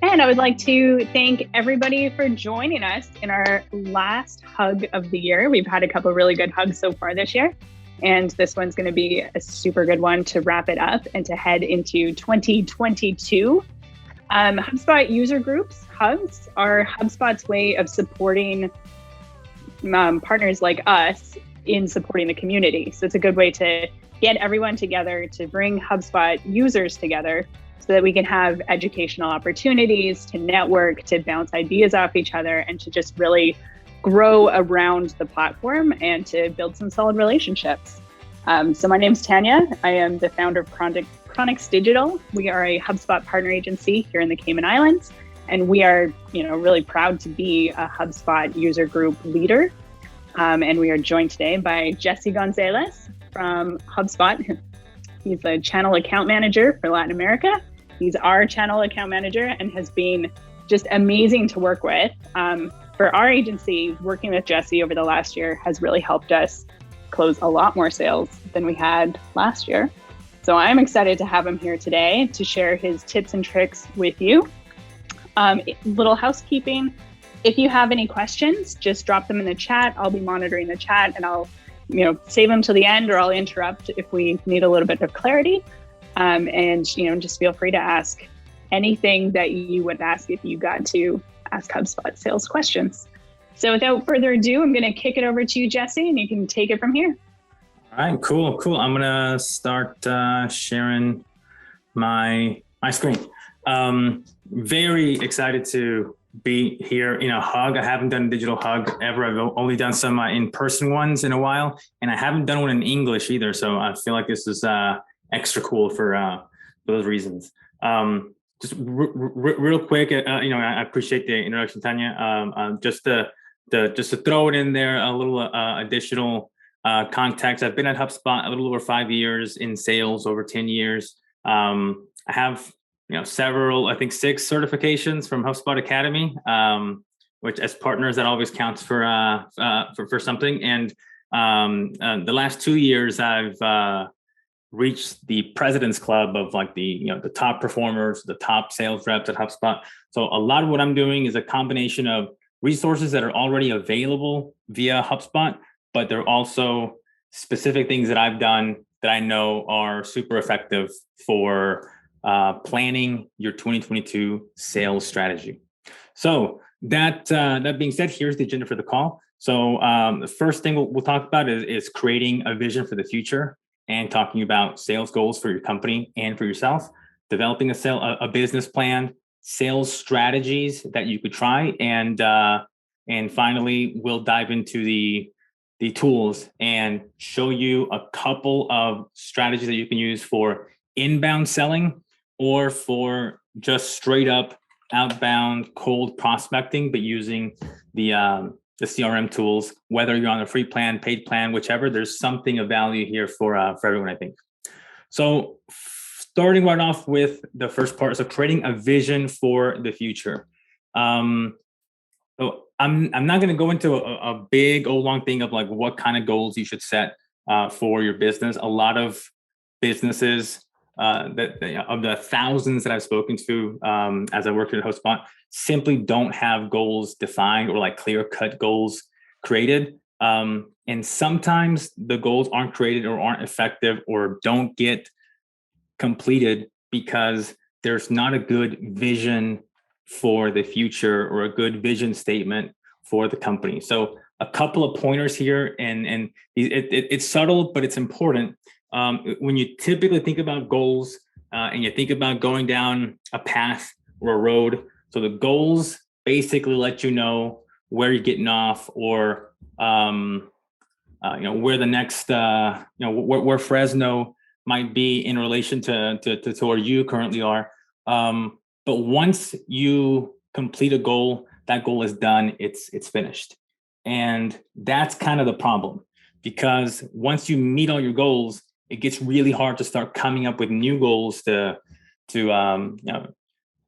And I would like to thank everybody for joining us in our last hug of the year. We've had a couple really good hugs so far this year, and this one's going to be a super good one to wrap it up and to head into 2022. HubSpot user groups, hugs, are HubSpot's way of supporting partners like us in supporting the community. So it's a good way to get everyone together, to bring HubSpot users together so that we can have educational opportunities, to network, to bounce ideas off each other, and to just really grow around the platform and to build some solid relationships. So my name's Tanya. I am the founder of NYX Digital. We are a HubSpot partner agency here in the Cayman Islands, and we are, really proud to be a HubSpot user group leader. And we are joined today by Jessie Gonzalez from HubSpot. He's the channel account manager for Latin America. He's our channel account manager and has been just amazing to work with. For our agency, working with Jessie over the last year has really helped us close a lot more sales than we had last year. So I'm excited to have him here today to share his tips and tricks with you. Little housekeeping. If you have any questions, just drop them in the chat. I'll be monitoring the chat and I'll save them till the end, or I'll interrupt if we need a little bit of clarity. And just feel free to ask anything that you would ask if you got to ask HubSpot sales questions. So without further ado, I'm going to kick it over to you, Jessie, and you can take it from here. All right, cool. I'm going to start sharing my screen. Very excited to be here in a hug. I haven't done a digital hug ever. I've only done some in-person ones in a while, and I haven't done one in English either. So I feel like this is extra cool for those reasons. Just real quick, I appreciate the introduction, Tanya. Just to throw it in there, a little additional context. I've been at HubSpot a little over 5 years, in sales over 10 years. I have several, I think 6 certifications from HubSpot Academy, which as partners, that always counts for something. And the last 2 years, I've reached the President's Club of the top performers, the top sales reps at HubSpot. So a lot of what I'm doing is a combination of resources that are already available via HubSpot, but they're also specific things that I've done that I know are super effective for planning your 2022 sales strategy. So that being said, here's the agenda for the call. So the first thing we'll talk about is creating a vision for the future and talking about sales goals for your company and for yourself, developing a business plan, sales strategies that you could try, and finally we'll dive into the tools and show you a couple of strategies that you can use for inbound selling or for just straight up outbound cold prospecting, but using the CRM tools, whether you're on a free plan, paid plan, whichever. There's something of value here for everyone, I think. So starting right off with the first part, so creating a vision for the future. So I'm not going to go into a big old long thing of what kind of goals you should set for your business. A lot of businesses of the thousands that I've spoken to as I worked at HubSpot simply don't have goals defined or clear-cut goals created. And sometimes the goals aren't created or aren't effective or don't get completed because there's not a good vision for the future or a good vision statement for the company. So a couple of pointers here, and it's subtle, but it's important. When you typically think about goals and you think about going down a path or a road, so the goals basically let you know where you're getting off, or where the next where Fresno might be in relation to where you currently are. But once you complete a goal, that goal is done. It's finished, and that's kind of the problem, because once you meet all your goals, it gets really hard to start coming up with new goals to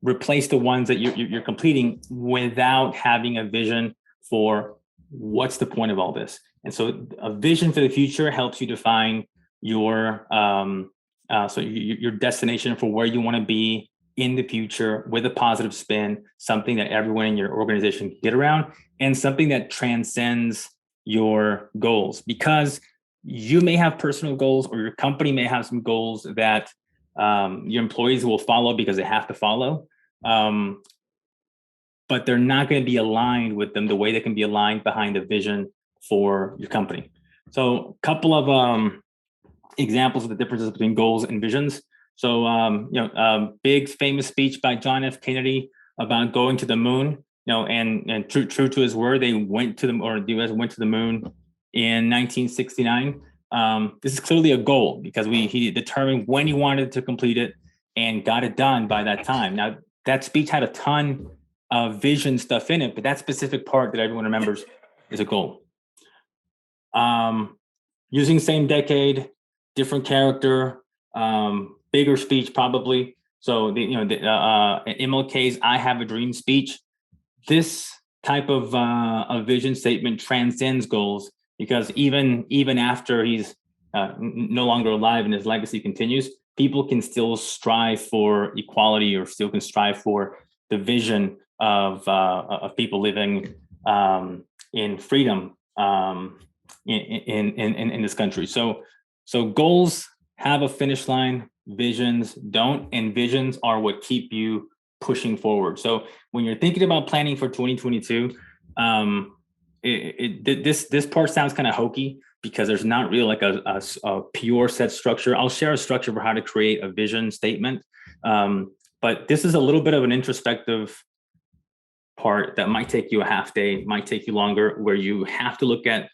replace the ones that you're completing without having a vision for what's the point of all this. And so a vision for the future helps you define your destination for where you want to be in the future with a positive spin, something that everyone in your organization can get around, and something that transcends your goals. Because you may have personal goals, or your company may have some goals that your employees will follow because they have to follow. But they're not going to be aligned with them the way they can be aligned behind a vision for your company. So a couple of examples of the differences between goals and visions. So, big famous speech by John F. Kennedy about going to the moon, and true to his word, they went to the U.S. went to the moon in 1969. This is clearly a goal because he determined when he wanted to complete it and got it done by that time. Now, that speech had a ton of vision stuff in it, but that specific part that everyone remembers is a goal. Using same decade, different character, bigger speech probably. So MLK's "I Have a Dream" speech. This type of a vision statement transcends goals because even after he's no longer alive and his legacy continues, people can still strive for equality or still can strive for the vision of people living in freedom in this country. So goals have a finish line, visions don't, and visions are what keep you pushing forward. So when you're thinking about planning for 2022, this part sounds kind of hokey because there's not really like a pure set structure. I'll share a structure for how to create a vision statement. But this is a little bit of an introspective part that might take you a half day, might take you longer, where you have to look at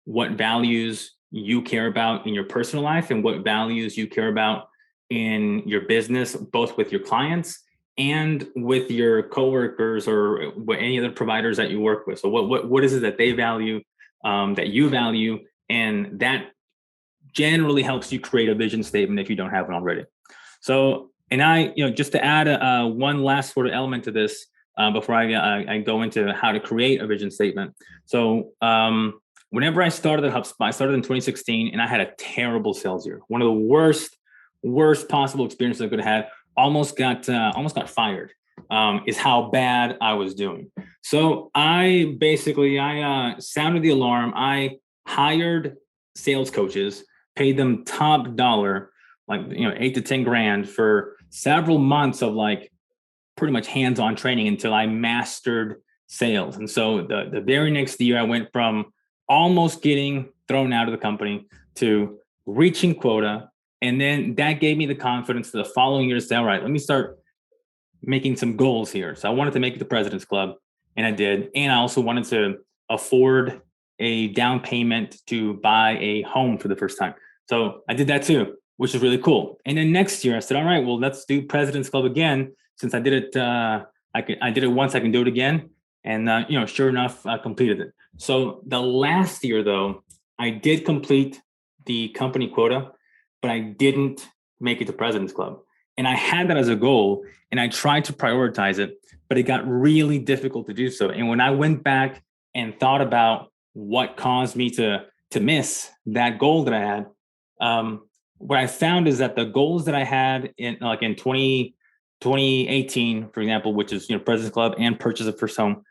what values you care about in your personal life and what values you care about in your business, both with your clients and with your coworkers or any other providers that you work with. So what is it that they value, that you value, and that generally helps you create a vision statement if you don't have one already. So, and just to add one last sort of element to this before I go into how to create a vision statement. So whenever I started at HubSpot, I started in 2016 and I had a terrible sales year. One of the worst possible experiences I could have had. Almost got fired, is how bad I was doing. So I sounded the alarm. I hired sales coaches, paid them top dollar, like, $8 to 10 grand for several months of like pretty much hands-on training until I mastered sales. And so the very next year, I went from almost getting thrown out of the company to reaching quota. And then that gave me the confidence to the following year to say, all right, let me start making some goals here. So I wanted to make it the President's Club, and I did. And I also wanted to afford a down payment to buy a home for the first time. So I did that too, which is really cool. And then next year I said, all right, well, let's do President's Club again. Since I did it, I did it once, I can do it again. And, sure enough, I completed it. So the last year though, I did complete the company quota, but I didn't make it to President's Club. And I had that as a goal and I tried to prioritize it, but it got really difficult to do so. And when I went back and thought about what caused me to miss that goal that I had, what I found is that the goals that I had in 2018, for example, which is, President's Club and purchase of first home,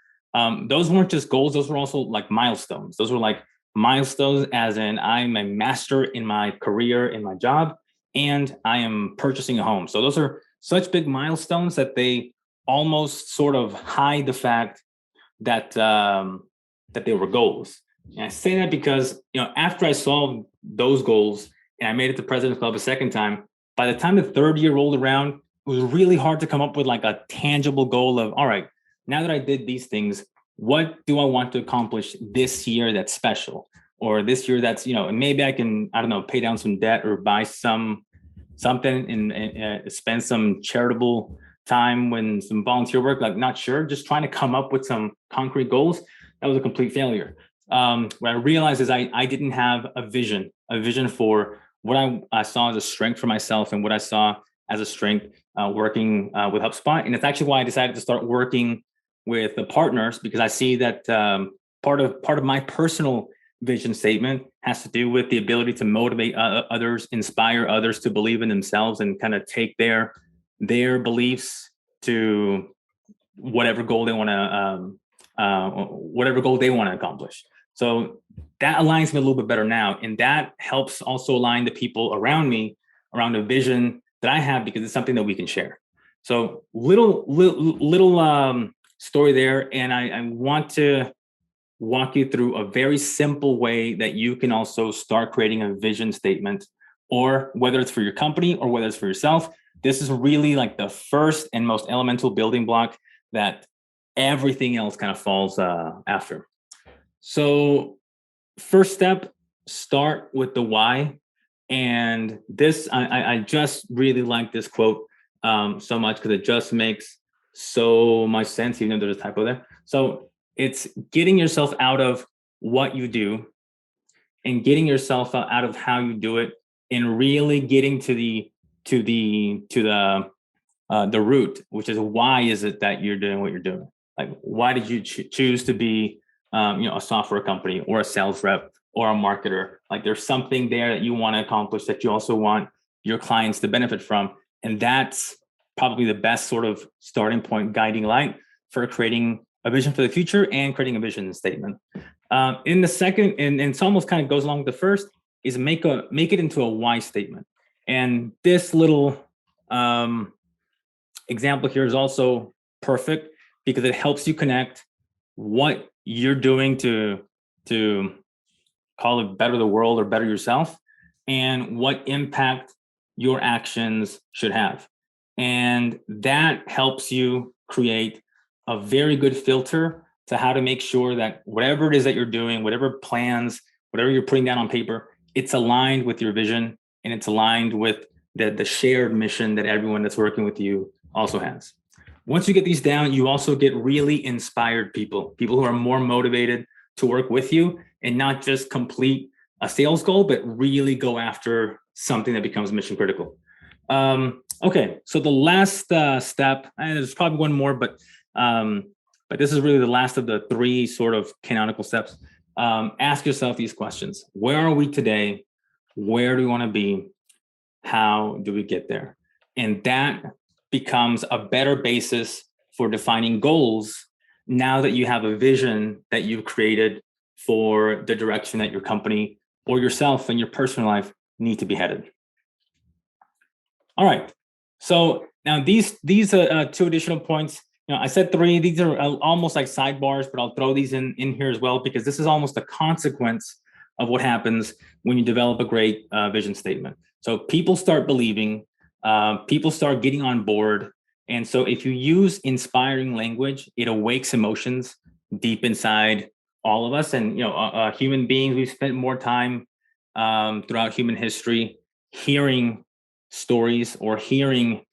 those weren't just goals. Those were also like milestones. Those were like milestones as in I'm a master in my career, in my job, and I am purchasing a home. So those are such big milestones that they almost sort of hide the fact that that they were goals. And I say that because, after I solved those goals and I made it to President's Club a second time, by the time the third year rolled around, it was really hard to come up with like a tangible goal of, all right, now that I did these things, what do I want to accomplish this year that's special? Or this year that's, maybe I can, pay down some debt or buy something and spend some charitable time when some volunteer work, like not sure, just trying to come up with some concrete goals. That was a complete failure. What I realized is I didn't have a vision for what I saw as a strength for myself and what I saw as a strength working with HubSpot. And it's actually why I decided to start working with the partners, because I see that part of my personal vision statement has to do with the ability to motivate others, inspire others to believe in themselves and kind of take their their beliefs to whatever goal they want to accomplish. So that aligns me a little bit better now. And that helps also align the people around me around a vision that I have, because it's something that we can share. So little story there. And I want to walk you through a very simple way that you can also start creating a vision statement, or whether it's for your company or whether it's for yourself. This is really like the first and most elemental building block that everything else kind of falls after. So first step, start with the why. And this, I just really like this quote so much, because it just makes so much sense, even though there's a typo there. So it's getting yourself out of what you do and getting yourself out of how you do it, and really getting to the root, which is why is it that you're doing what you're doing? Like, why did you choose to be a software company or a sales rep or a marketer? Like, there's something there that you want to accomplish that you also want your clients to benefit from. And that's probably the best sort of starting point, guiding light for creating a vision for the future and creating a vision statement. In the second, and it's almost kind of goes along with the first, is make it into a why statement. And this little example here is also perfect, because it helps you connect what you're doing to call it better the world or better yourself, and what impact your actions should have. And that helps you create a very good filter to how to make sure that whatever it is that you're doing, whatever plans, whatever you're putting down on paper, it's aligned with your vision, and it's aligned with the shared mission that everyone that's working with you also has. Once you get these down, you also get really inspired people who are more motivated to work with you and not just complete a sales goal, but really go after something that becomes mission critical. Okay, so the last step, and there's probably one more, but this is really the last of the three sort of canonical steps. Ask yourself these questions. Where are we today? Where do we want to be? How do we get there? And that becomes a better basis for defining goals now that you have a vision that you've created for the direction that your company or yourself and your personal life need to be headed. All right. So now these two additional points, I said three. These are almost like sidebars, but I'll throw these in here as well, because this is almost a consequence of what happens when you develop a great vision statement. So people start believing, people start getting on board. And so if you use inspiring language, it awakes emotions deep inside all of us. And, human beings, we've spent more time throughout human history hearing stories or hearing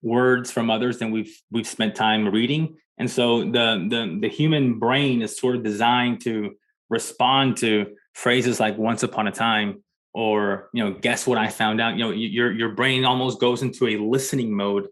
words from others than we've spent time reading. And so the human brain is sort of designed to respond to phrases like "once upon a time" or "guess what I found out." Your brain almost goes into a listening mode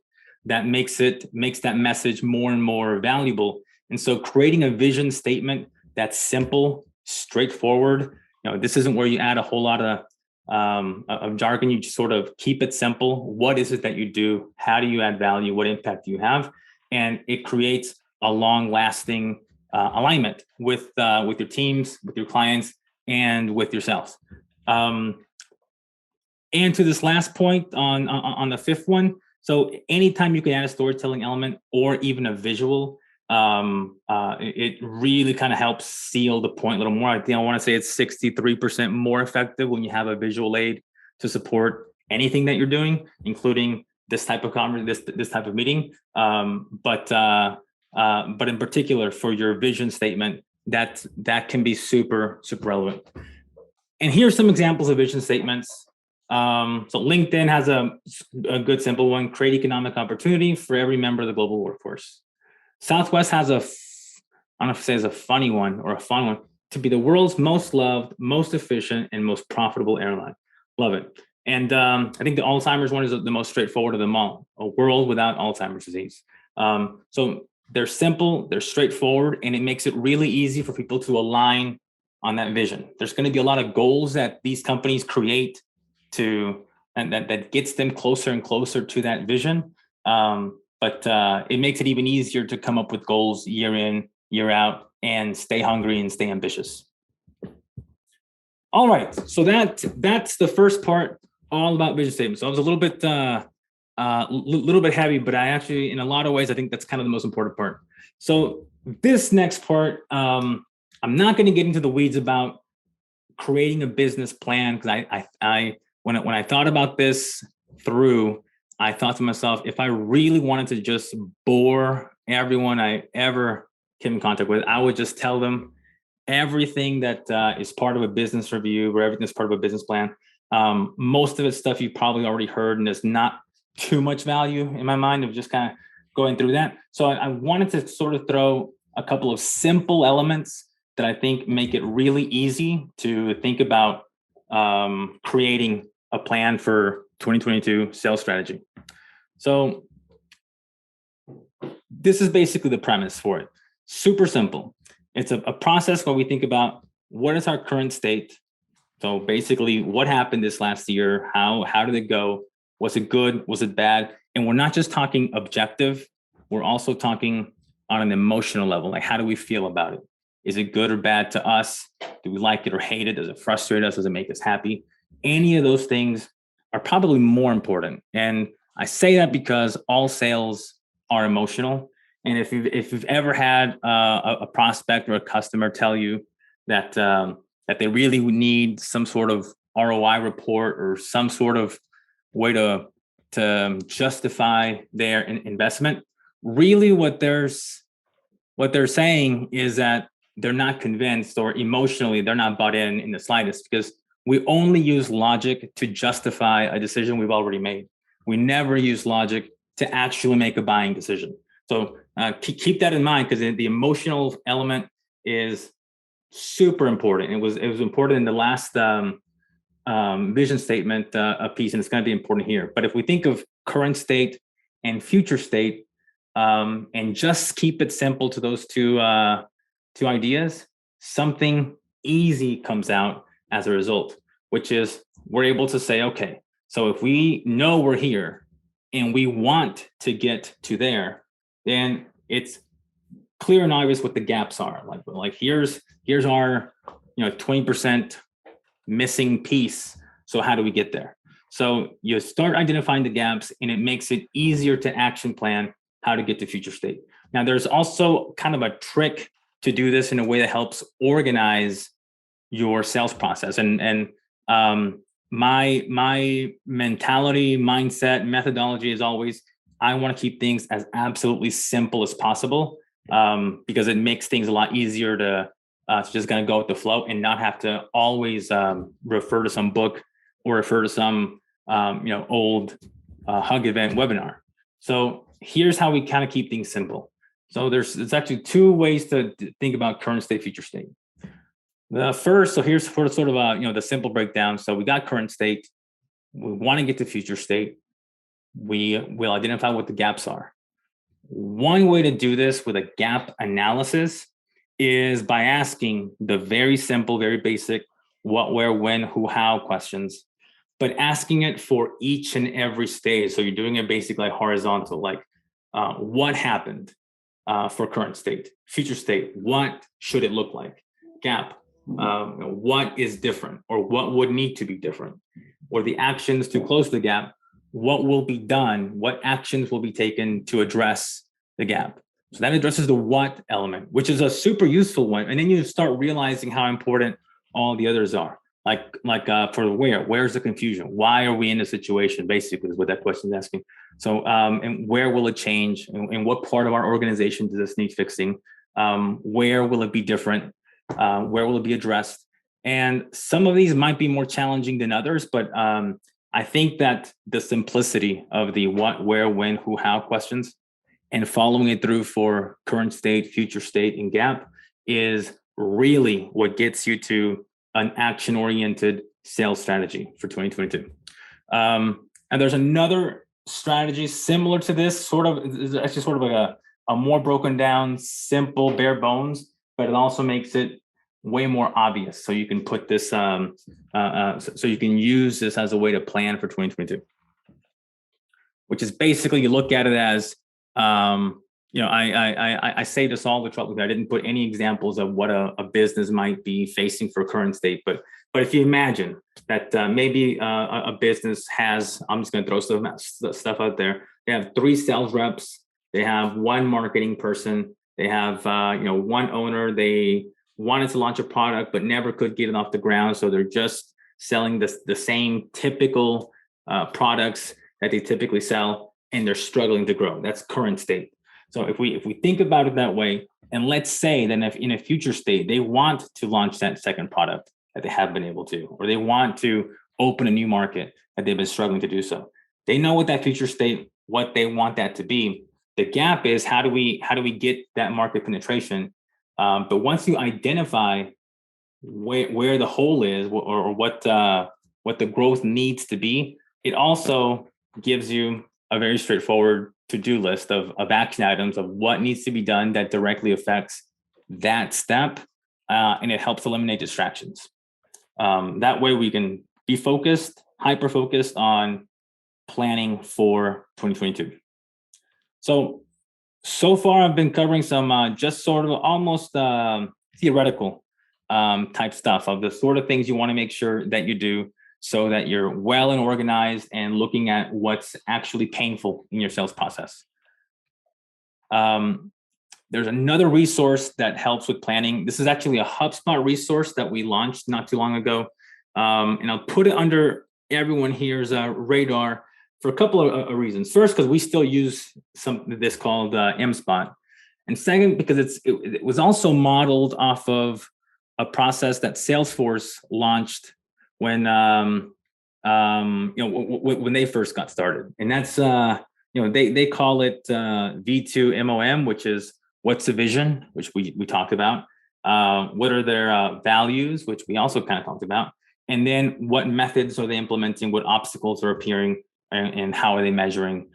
that makes that message more and more valuable. And so creating a vision statement that's simple, straightforward. This isn't where you add a whole lot of jargon. You just sort of keep it simple. What is it that you do? How do you add value? What impact do you have? And it creates a long-lasting alignment with your teams, with your clients, and with yourself. And to this last point on the fifth one, so anytime you can add a storytelling element or even a visual, it really kind of helps seal the point a little more. I want to say it's 63% more effective when you have a visual aid to support anything that you're doing, including this type of this type of meeting. But in particular for your vision statement, that can be super, super relevant. And here's some examples of vision statements. So LinkedIn has a good simple one: create economic opportunity for every member of the global workforce. Southwest has I don't know if it says a funny one or a fun one: to be the world's most loved, most efficient, and most profitable airline. Love it. And I think the Alzheimer's one is the most straightforward of them all: a world without Alzheimer's disease. So they're simple, they're straightforward, and it makes it really easy for people to align on that vision. There's going to be a lot of goals that these companies create to and that gets them closer and closer to that vision. But it makes it even easier to come up with goals year in, year out, and stay hungry and stay ambitious. All right, so that's the first part, all about vision statement. So I was a little bit heavy, but I actually, in a lot of ways, I think that's kind of the most important part. So this next part, I'm not going to get into the weeds about creating a business plan, because when I thought about this through, I thought to myself, if I really wanted to just bore everyone I ever came in contact with, I would just tell them everything that is part of a business review, or everything that's part of a business plan. Most of it's stuff you've probably already heard, and there's not too much value in my mind of just kind of going through that. So I wanted to sort of throw a couple of simple elements that I think make it really easy to think about creating a plan for 2022 sales strategy. So this is basically the premise for it. Super simple. It's a process where we think about what is our current state. So basically, what happened this last year? How did it go? Was it good? Was it bad? And we're not just talking objective. We're also talking on an emotional level. Like, how do we feel about it? Is it good or bad to us? Do we like it or hate it? Does it frustrate us? Does it make us happy? Any of those things are probably more important. And I say that because all sales are emotional. And if you've ever had a prospect or a customer tell you that they really need some sort of ROI report or some sort of way to justify their investment, really what they're saying is that they're not convinced, or emotionally they're not bought in the slightest, because we only use logic to justify a decision we've already made. We never use logic to actually make a buying decision. So keep that in mind, because the emotional element is super important. It was important in the last vision statement piece, and it's going to be important here. But if we think of current state and future state, and just keep it simple to those two ideas, something easy comes out as a result, which is we're able to say, okay, so if we know we're here and we want to get to there, then it's clear and obvious what the gaps are. Like here's our 20% missing piece. So how do we get there? So you start identifying the gaps, and it makes it easier to action plan how to get to future state. Now, there's also kind of a trick to do this in a way that helps organize your sales process. And my mentality, mindset, methodology is always, I want to keep things as absolutely simple as possible, because it makes things a lot easier to just kind of go with the flow and not have to always refer to some book or refer to some old Hug event webinar. So here's how we kind of keep things simple. So there's actually two ways to think about current state, future state. The first, so here's sort of the simple breakdown. So we got current state. We want to get to future state. We will identify what the gaps are. One way to do this with a gap analysis is by asking the very simple, very basic what, where, when, who, how questions, but asking it for each and every stage. So you're doing it basically like horizontal, like what happened for current state, future state, what should it look like, gap, what is different, or what would need to be different, or the actions to close the gap, what will be done, what actions will be taken to address the gap. So that addresses the what element, which is a super useful one. And then you start realizing how important all the others are. Like for where's the confusion? Why are we in this situation? Basically is what that question is asking. So, and where will it change? And what part of our organization does this need fixing? Where will it be different? Where will it be addressed? And some of these might be more challenging than others, but I think that the simplicity of the what, where, when, who, how questions and following it through for current state, future state, and gap is really what gets you to an action-oriented sales strategy for 2022. And there's another strategy similar to this, it's actually sort of like a more broken down, simple, bare bones, but it also makes it way more obvious. So you can put this, so you can use this as a way to plan for 2022, which is basically, you look at it as, I say this all the trouble. I didn't put any examples of what a business might be facing for current state, but if you imagine that maybe a business has, I'm just going to throw stuff out there. They have 3 sales reps. They have 1 marketing person. They have 1 owner. They wanted to launch a product but never could get it off the ground, so they're just selling the same typical products that they typically sell, and they're struggling to grow. That's current state. So if we think about it that way, and let's say that if in a future state they want to launch that second product that they have been able to, or they want to open a new market that they've been struggling to do so, they know what that future state, what they want that to be. The gap is, how do we get that market penetration? But once you identify where the hole is, or what the growth needs to be, it also gives you a very straightforward to-do list of action items of what needs to be done that directly affects that step, and it helps eliminate distractions. That way we can be focused, hyper-focused on planning for 2022. So far I've been covering some just sort of almost theoretical type stuff of the sort of things you want to make sure that you do, so that you're well and organized and looking at what's actually painful in your sales process. There's another resource that helps with planning. This is actually a HubSpot resource that we launched not too long ago. And I'll put it under everyone here's radar for a couple of reasons. First, because we still use this called MSpot. And second, because it was also modeled off of a process that Salesforce launched when when they first got started, and that's they call it V2 MOM, which is what's the vision, which we talked about, what are their values, which we also kind of talked about, and then what methods are they implementing, what obstacles are appearing, and how are they measuring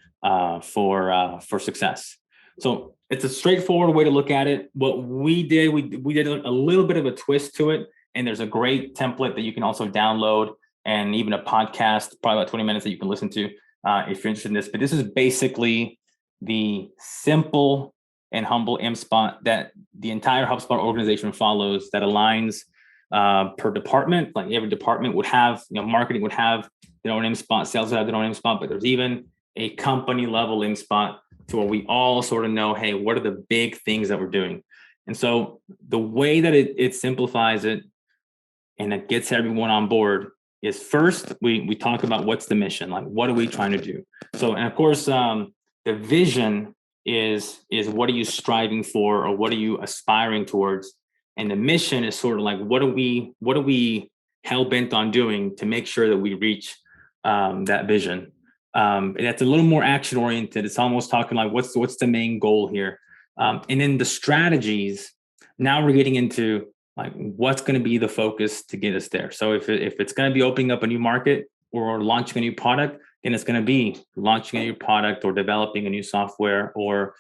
for success. So it's a straightforward way to look at it. What we did, we did a little bit of a twist to it. And there's a great template that you can also download, and even a podcast, probably about 20 minutes, that you can listen to if you're interested in this. But this is basically the simple and humble MSpot that the entire HubSpot organization follows, that aligns per department. Like every department would have, marketing would have their own MSpot, sales would have their own MSpot, but there's even a company level MSpot to where we all sort of know, hey, what are the big things that we're doing? And so the way that it simplifies it, and it gets everyone on board, is first we talk about what's the mission, like what are we trying to do. So, and of course, the vision is what are you striving for, or what are you aspiring towards, and the mission is sort of like what are we hell bent on doing to make sure that we reach that vision. And that's a little more action oriented. It's almost talking like what's the main goal here, and then the strategies. Now we're getting into like what's going to be the focus to get us there. So if it's going to be opening up a new market or launching a new product, then it's going to be launching a new product or developing a new software or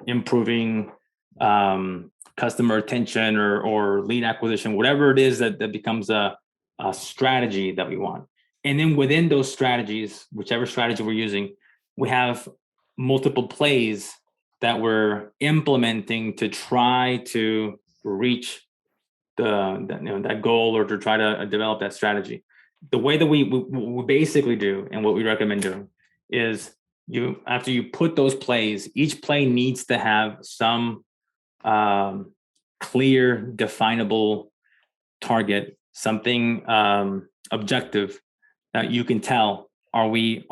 improving customer retention or lead acquisition, whatever it is that becomes a strategy that we want. And then within those strategies, whichever strategy we're using, we have multiple plays that we're implementing to try to reach that goal, or to try to develop that strategy. The way that we basically do, and what we recommend doing, is after you put those plays, each play needs to have some clear, definable target, something objective that you can tell. Are we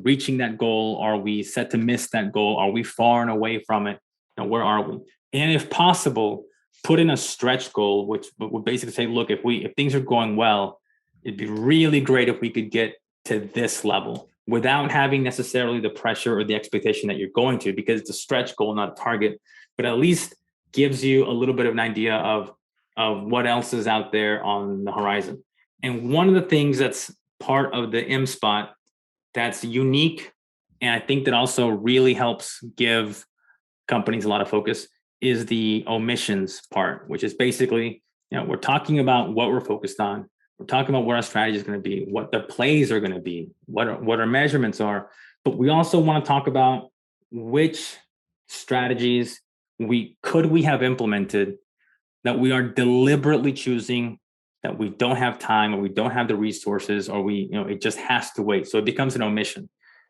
reaching that goal? Are we set to miss that goal? Are we far and away from it? Where are we? And if possible, put in a stretch goal, which would basically say, look, if things are going well, it'd be really great if we could get to this level without having necessarily the pressure or the expectation that you're going to, because it's a stretch goal, not a target, but at least gives you a little bit of an idea of what else is out there on the horizon. And one of the things that's part of the MSpot that's unique, and I think that also really helps give companies a lot of focus, is the omissions part, which is basically, we're talking about what we're focused on. We're talking about what our strategy is going to be, what the plays are going to be, what our measurements are. But we also want to talk about which strategies we have implemented that we are deliberately choosing, that we don't have time, or we don't have the resources, or it just has to wait. So it becomes an omission.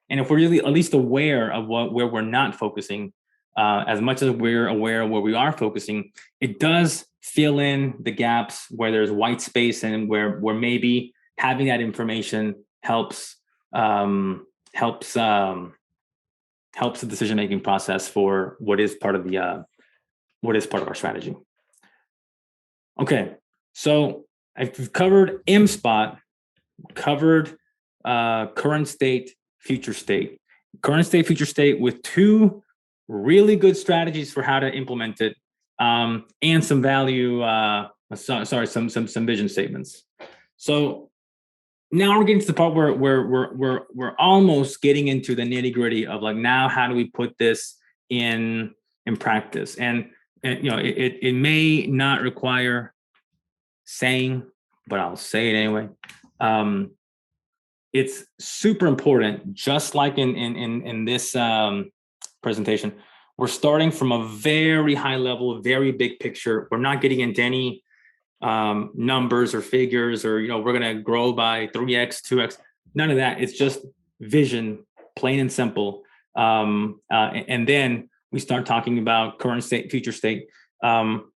And if we're really at least aware of where we're not focusing, as much as we're aware of where we are focusing, it does fill in the gaps where there's white space and where maybe having that information helps the decision-making process for what is part of our strategy. Okay, so I've covered MSpot, covered current state, future state. Current state, future state with two really good strategies for how to implement it, and some value, some vision statements. So now we're getting to the part where we're almost getting into the nitty-gritty of like, now how do we put this in practice? And it may not require saying, but I'll say it anyway. It's super important, just like in this presentation. We're starting from a very high level, very big picture. We're not getting into any numbers or figures, or we're going to grow by 3x, 2x. None of that. It's just vision, plain and simple. And then we start talking about current state, future state.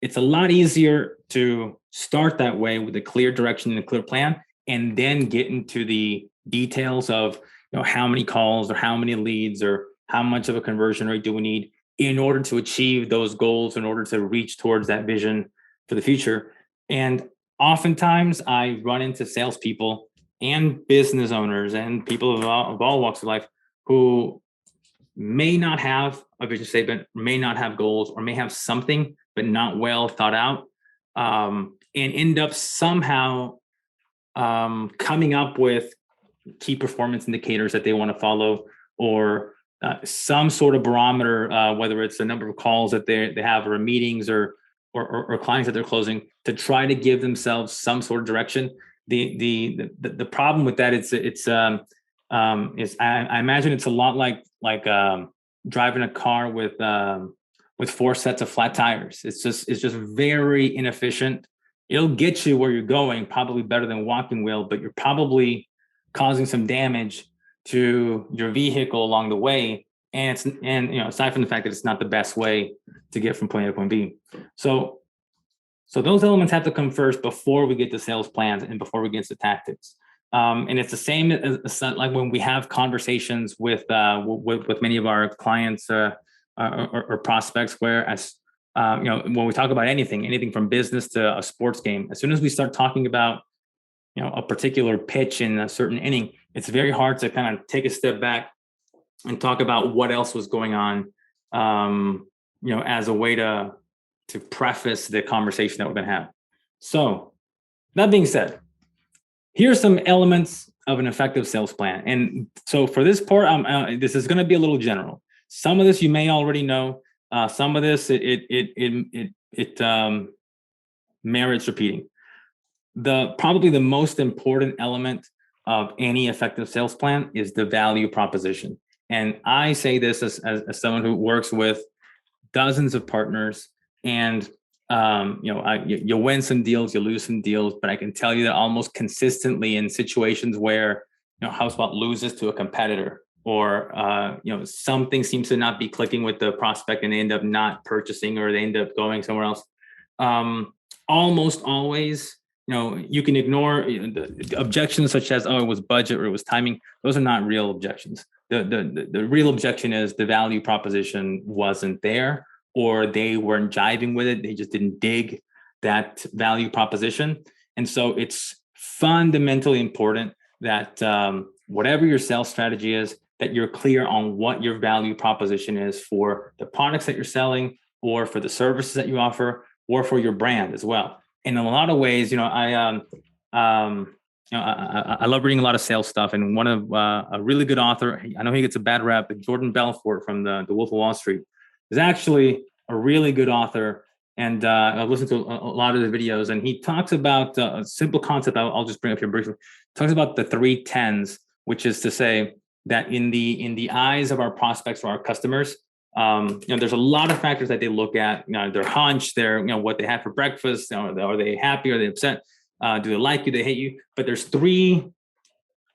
It's a lot easier to start that way with a clear direction and a clear plan, and then get into the details of how many calls or how many leads or how much of a conversion rate do we need in order to achieve those goals, in order to reach towards that vision for the future. And oftentimes I run into salespeople and business owners and people of all walks of life who may not have a vision statement, may not have goals, or may have something but not well thought out, and end up somehow coming up with key performance indicators that they want to follow, or some sort of barometer, whether it's the number of calls that they have, or meetings, or clients that they're closing, to try to give themselves some sort of direction. The problem with that is I imagine it's a lot like driving a car with 4 sets of flat tires. It's just very inefficient. It'll get you where you're going, probably better than walking wheel, but you're probably causing some damage to your vehicle along the way. And aside from the fact that it's not the best way to get from point A to point B. So those elements have to come first before we get to sales plans and before we get to tactics. And it's the same as like when we have conversations with many of our clients or prospects, where when we talk about anything from business to a sports game, as soon as we start talking about a particular pitch in a certain inning, it's very hard to kind of take a step back and talk about what else was going on, as a way to preface the conversation that we're going to have. So that being said, here's some elements of an effective sales plan. And so for this part, this is going to be a little general. Some of this you may already know. Some of this it merits repeating. Probably the most important element of any effective sales plan is the value proposition. And I say this as someone who works with dozens of partners, and you win some deals, you lose some deals, but I can tell you that almost consistently in situations where HubSpot loses to a competitor, or something seems to not be clicking with the prospect and they end up not purchasing, or they end up going somewhere else, almost always, you can ignore the objections such as, oh, it was budget or it was timing. Those are not real objections. The real objection is the value proposition wasn't there, or they weren't jiving with it. They just didn't dig that value proposition. And so it's fundamentally important that whatever your sales strategy is, that you're clear on what your value proposition is for the products that you're selling, or for the services that you offer, or for your brand as well. And in a lot of ways, I love reading a lot of sales stuff. And one of a really good author, I know he gets a bad rap, but Jordan Belfort from the Wolf of Wall Street, is actually a really good author, and I've listened to a lot of the videos, and he talks about a simple concept. I'll just bring up here briefly. Talks about the 3 10s, which is to say that in the eyes of our prospects or our customers, there's a lot of factors that they look at. Their hunch, their what they have for breakfast. Are they happy? Are they upset? Do they like you? Do they hate you? But there's 3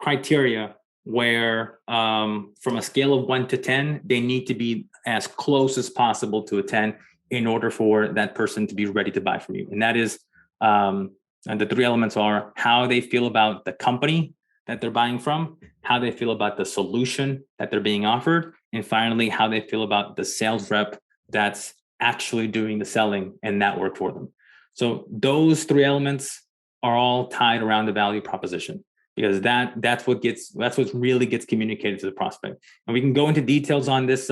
criteria where, from a scale of 1 to 10, they need to be as close as possible to a 10 in order for that person to be ready to buy from you. And that is, and the 3 elements are how they feel about the company that they're buying from, how they feel about the solution that they're being offered, and finally, how they feel about the sales rep that's actually doing the selling and that work for them. So those 3 elements are all tied around the value proposition, because that's what really gets communicated to the prospect. And we can go into details on this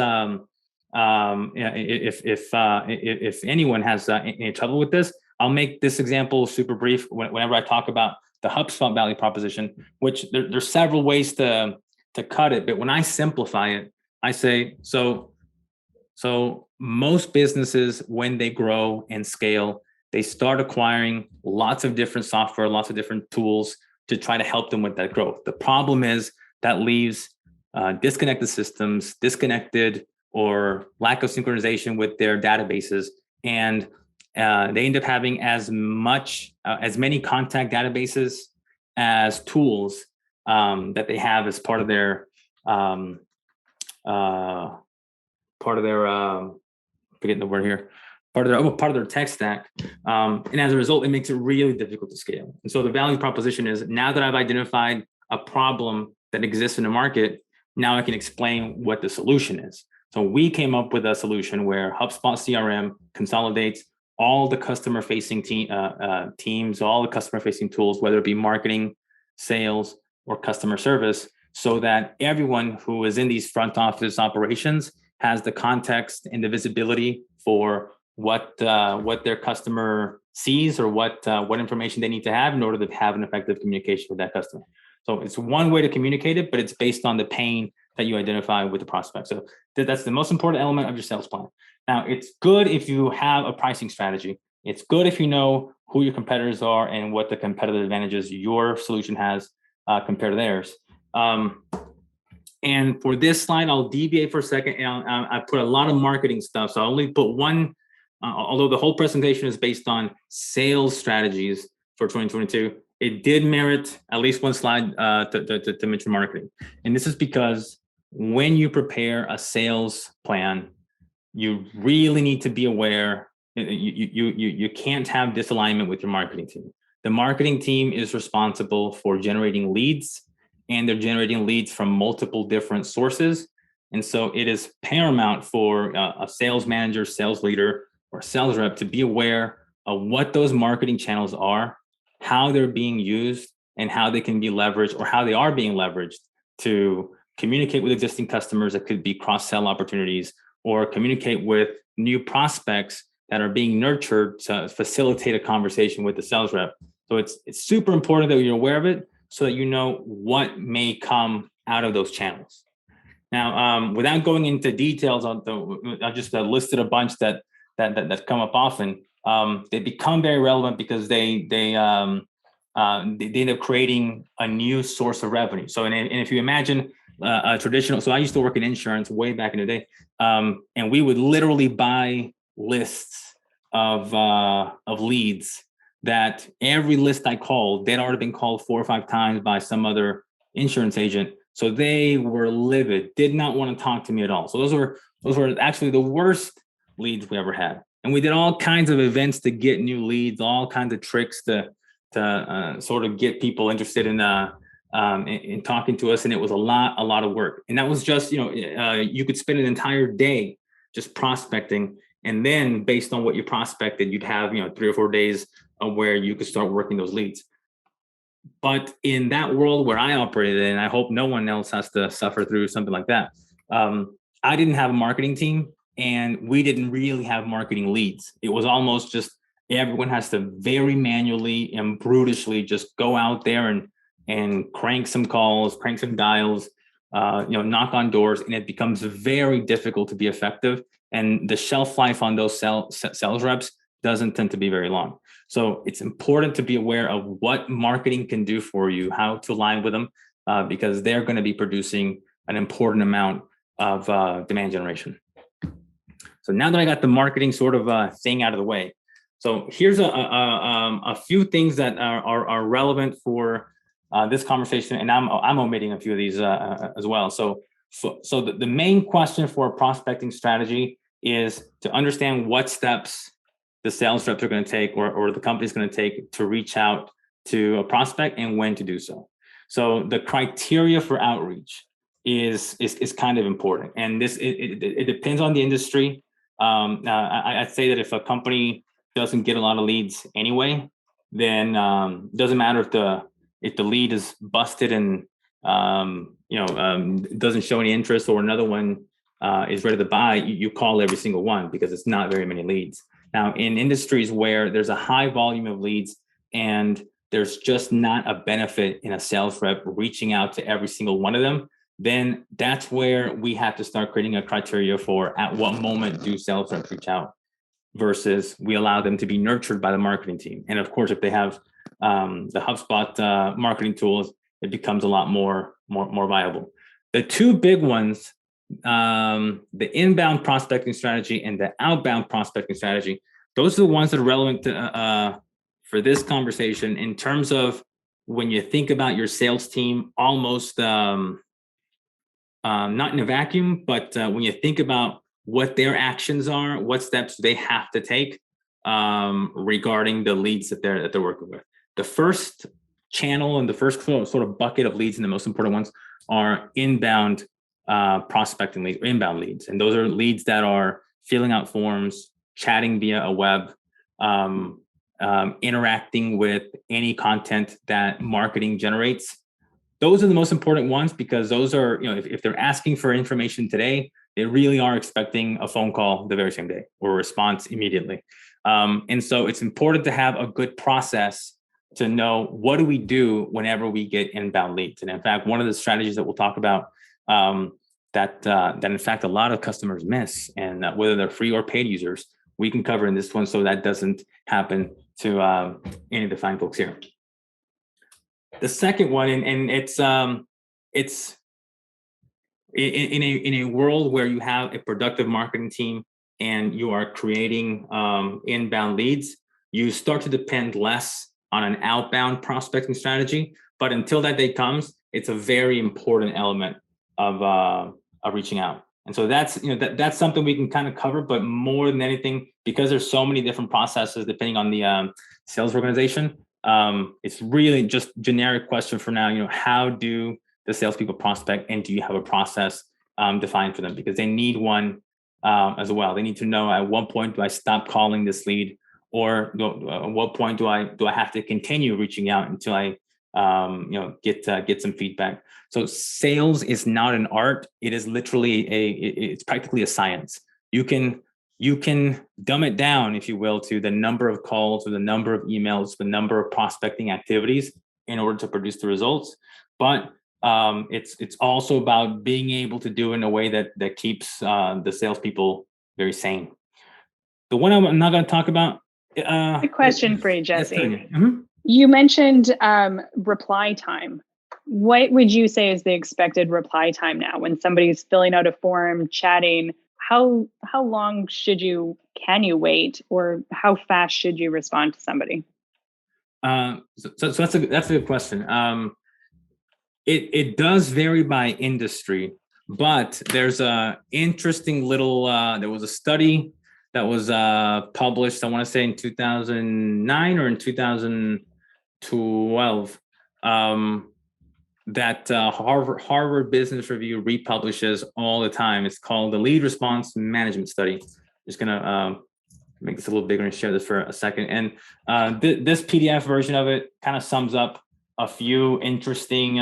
if anyone has any trouble with this. I'll make this example super brief whenever I talk about the HubSpot value proposition, which there's several ways to cut it. But when I simplify it, I say, so most businesses, when they grow and scale, they start acquiring lots of different software, lots of different tools to try to help them with that growth. The problem is that leaves disconnected systems, disconnected or lack of synchronization with their databases. And they end up having as many contact databases as tools that they have as part of their forgetting the word here, part of their tech stack. And as a result, it makes it really difficult to scale. And so the value proposition is, now that I've identified a problem that exists in the market, now I can explain what the solution is. So we came up with a solution where HubSpot CRM consolidates all the customer-facing teams, all the customer-facing tools, whether it be marketing, sales, or customer service, so that everyone who is in these front office operations has the context and the visibility for what their customer sees, or what information they need to have in order to have an effective communication with that customer. So it's one way to communicate it, but it's based on the pain that you identify with the prospect. So that's the most important element of your sales plan. Now, it's good if you have a pricing strategy. It's good if you know who your competitors are and what the competitive advantages your solution has compared to theirs. And for this slide, I'll deviate for a second, and I put a lot of marketing stuff. So I only put one, although the whole presentation is based on sales strategies for 2022, it did merit at least one slide to mention marketing. And this is because when you prepare a sales plan, you really need to be aware you can't have disalignment with your marketing team. The marketing team is responsible for generating leads, and they're generating leads from multiple different sources. And so it is paramount for a sales manager, sales leader, or sales rep to be aware of what those marketing channels are, how they're being used, and how they can be leveraged, or how they are being leveraged to communicate with existing customers that could be cross-sell opportunities, or communicate with new prospects that are being nurtured to facilitate a conversation with the sales rep. So it's super important that you're aware of it, so that you know what may come out of those channels. Now, without going into details, I just listed a bunch that come up often. They become very relevant because they end up creating a new source of revenue. So, and if you imagine a traditional, so I used to work in insurance way back in the day, and we would literally buy lists of leads that every list I called, they'd already been called 4 or 5 times by some other insurance agent. So they were livid, did not want to talk to me at all. So those were actually the worst leads we ever had. And we did all kinds of events to get new leads, all kinds of tricks to sort of get people interested in talking to us. And it was a lot of work. And that was just, you could spend an entire day just prospecting. And then based on what you prospected, you'd have, 3 or 4 days of where you could start working those leads. But in that world where I operated in, I hope no one else has to suffer through something like that. I didn't have a marketing team, and we didn't really have marketing leads. It was almost just everyone has to very manually and brutishly just go out there and crank some calls, crank some dials, knock on doors, and it becomes very difficult to be effective. And the shelf life on those sales reps doesn't tend to be very long. So it's important to be aware of what marketing can do for you, how to align with them, because they're going to be producing an important amount of demand generation. So now that I got the marketing sort of thing out of the way, so here's a few things that are relevant for this conversation, and I'm omitting a few of these as well. So the main question for a prospecting strategy is to understand what steps the sales reps are going to take, or the company's going to take to reach out to a prospect, and when to do so. So the criteria for outreach is kind of important, and it depends on the industry. I'd say that if a company doesn't get a lot of leads anyway, then doesn't matter if the lead is busted and doesn't show any interest, or another one is ready to buy, you call every single one, because it's not very many leads. Now, in industries where there's a high volume of leads and there's just not a benefit in a sales rep reaching out to every single one of them, then that's where we have to start creating a criteria for at what moment do sales reps reach out, versus we allow them to be nurtured by the marketing team. And of course, if they have the HubSpot marketing tools, it becomes a lot more viable. The two big ones, the inbound prospecting strategy and the outbound prospecting strategy, those are the ones that are relevant to, for this conversation, in terms of when you think about your sales team, almost not in a vacuum, but when you think about what their actions are, what steps they have to take regarding the leads that they're working with. The first channel and the first sort of bucket of leads, and the most important ones, are inbound prospecting leads, or inbound leads. And those are leads that are filling out forms, chatting via a web, interacting with any content that marketing generates. Those are the most important ones, because those are, if they're asking for information today, they really are expecting a phone call the very same day or a response immediately. And so it's important to have a good process to know, what do we do whenever we get inbound leads? And in fact, one of the strategies that we'll talk about that in fact a lot of customers miss, and whether they're free or paid users, we can cover in this one, so that doesn't happen to any of the fine folks here. The second one, and it's in a world where you have a productive marketing team and you are creating inbound leads, you start to depend less on an outbound prospecting strategy. But until that day comes, it's a very important element of reaching out. And so that's something we can kind of cover. But more than anything, because there's so many different processes depending on the sales organization, it's really just generic question for now. How do the salespeople prospect, and do you have a process defined for them? Because they need one as well. They need to know, at what point do I stop calling this lead, or at what point do I have to continue reaching out until I get some feedback. So sales is not an art. It is literally it's practically a science. You can dumb it down, if you will, to the number of calls, or the number of emails, the number of prospecting activities in order to produce the results. But it's also about being able to do it in a way that keeps the salespeople very sane. The one I'm not going to talk about. A question for you, Jessie. You mentioned reply time. What would you say is the expected reply time now when somebody's filling out a form, chatting? How long can you wait, or how fast should you respond to somebody? So that's a good question. It does vary by industry, but there's a interesting little. There was a study that was published, I want to say in 2009 or in 2012, that Harvard Business Review republishes all the time. It's called the Lead Response Management Study. Just gonna make this a little bigger and share this for a second. And this PDF version of it kind of sums up a few interesting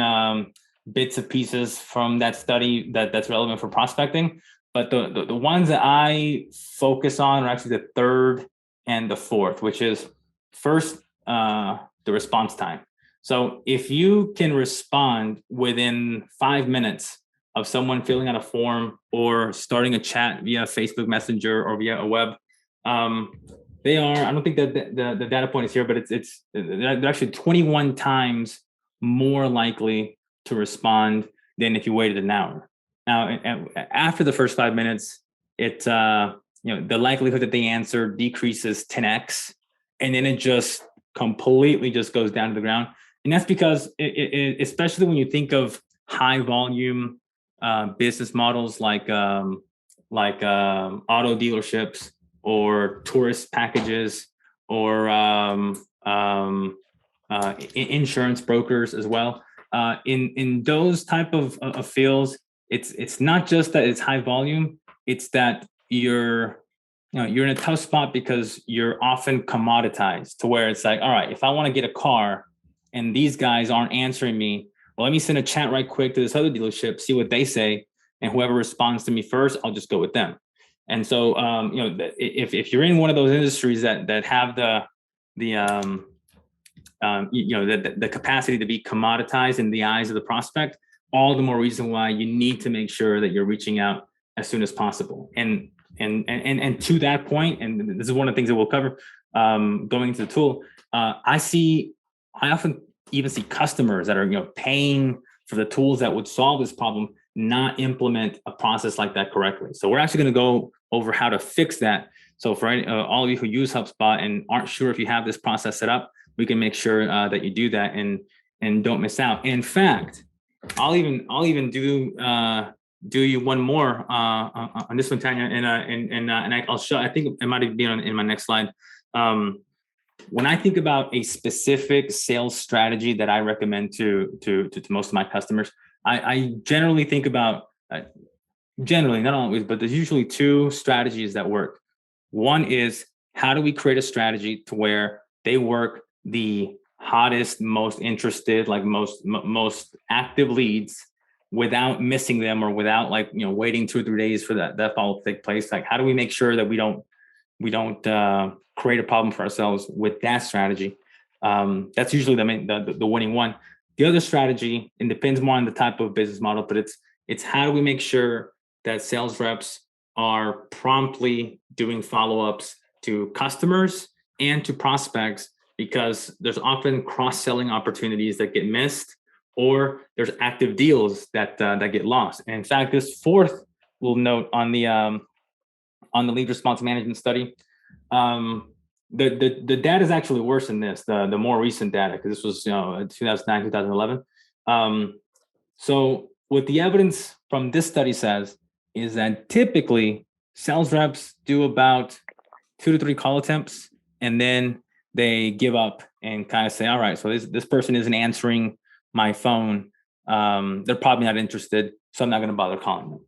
bits and pieces from that study that's relevant for prospecting. But the ones that I focus on are actually the third and the fourth, which is first, the response time. So if you can respond within 5 minutes of someone filling out a form or starting a chat via Facebook Messenger or via a web, they are, I don't think that the data point is here, but they're actually 21 times more likely to respond than if you waited an hour. Now, after the first 5 minutes, the likelihood that they answer decreases 10x, and then it just completely just goes down to the ground. And that's because, especially when you think of high volume business models like auto dealerships or tourist packages or insurance brokers as well. In those type of fields, it's not just that it's high volume; it's that you're in a tough spot because you're often commoditized to where it's like, all right, if I want to get a car and these guys aren't answering me, well, let me send a chat right quick to this other dealership, see what they say, and whoever responds to me first, I'll just go with them. And so, if you're in one of those industries that have the capacity to be commoditized in the eyes of the prospect, all the more reason why you need to make sure that you're reaching out as soon as possible. And to that point, and this is one of the things that we'll cover going into the tool. I often even see customers that are paying for the tools that would solve this problem not implement a process like that correctly. So we're actually going to go over how to fix that. So for all of you who use HubSpot and aren't sure if you have this process set up, we can make sure that you do that and don't miss out. And in fact, I'll even do you one more on this one, Tanya, and I'll show. I think it might even be in my next slide. When I think about a specific sales strategy that I recommend to most of my customers, I generally think about, generally, not always, but there's usually two strategies that work. One is, how do we create a strategy to where they work the hottest, most interested, like most active leads without missing them or without waiting 2 or 3 days for that follow-up to take place? Like, how do we make sure that we don't create a problem for ourselves with that strategy? That's usually the winning one. The other strategy, it depends more on the type of business model, but it's how do we make sure that sales reps are promptly doing follow-ups to customers and to prospects, because there's often cross-selling opportunities that get missed, or there's active deals that get lost. And in fact, this fourth little note on the lead response management study, the data is actually worse than this, the more recent data, because this was 2009, 2011. So what the evidence from this study says is that typically sales reps do about 2 to 3 call attempts, and then they give up and kind of say, all right, so this person isn't answering my phone. They're probably not interested, so I'm not going to bother calling them.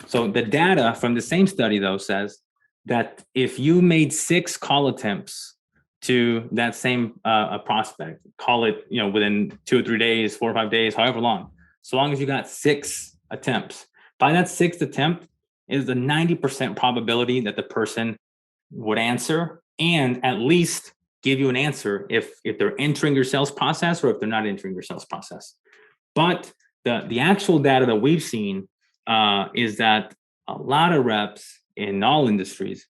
So the data from the same study, though, says that if you made 6 call attempts to that same prospect, call it within 2 or 3 days, 4 or 5 days, however long, so long as you got 6 attempts, by that 6th attempt is the 90% probability that the person would answer and at least give you an answer if they're entering your sales process or if they're not entering your sales process. But the actual data that we've seen is that a lot of reps in all industries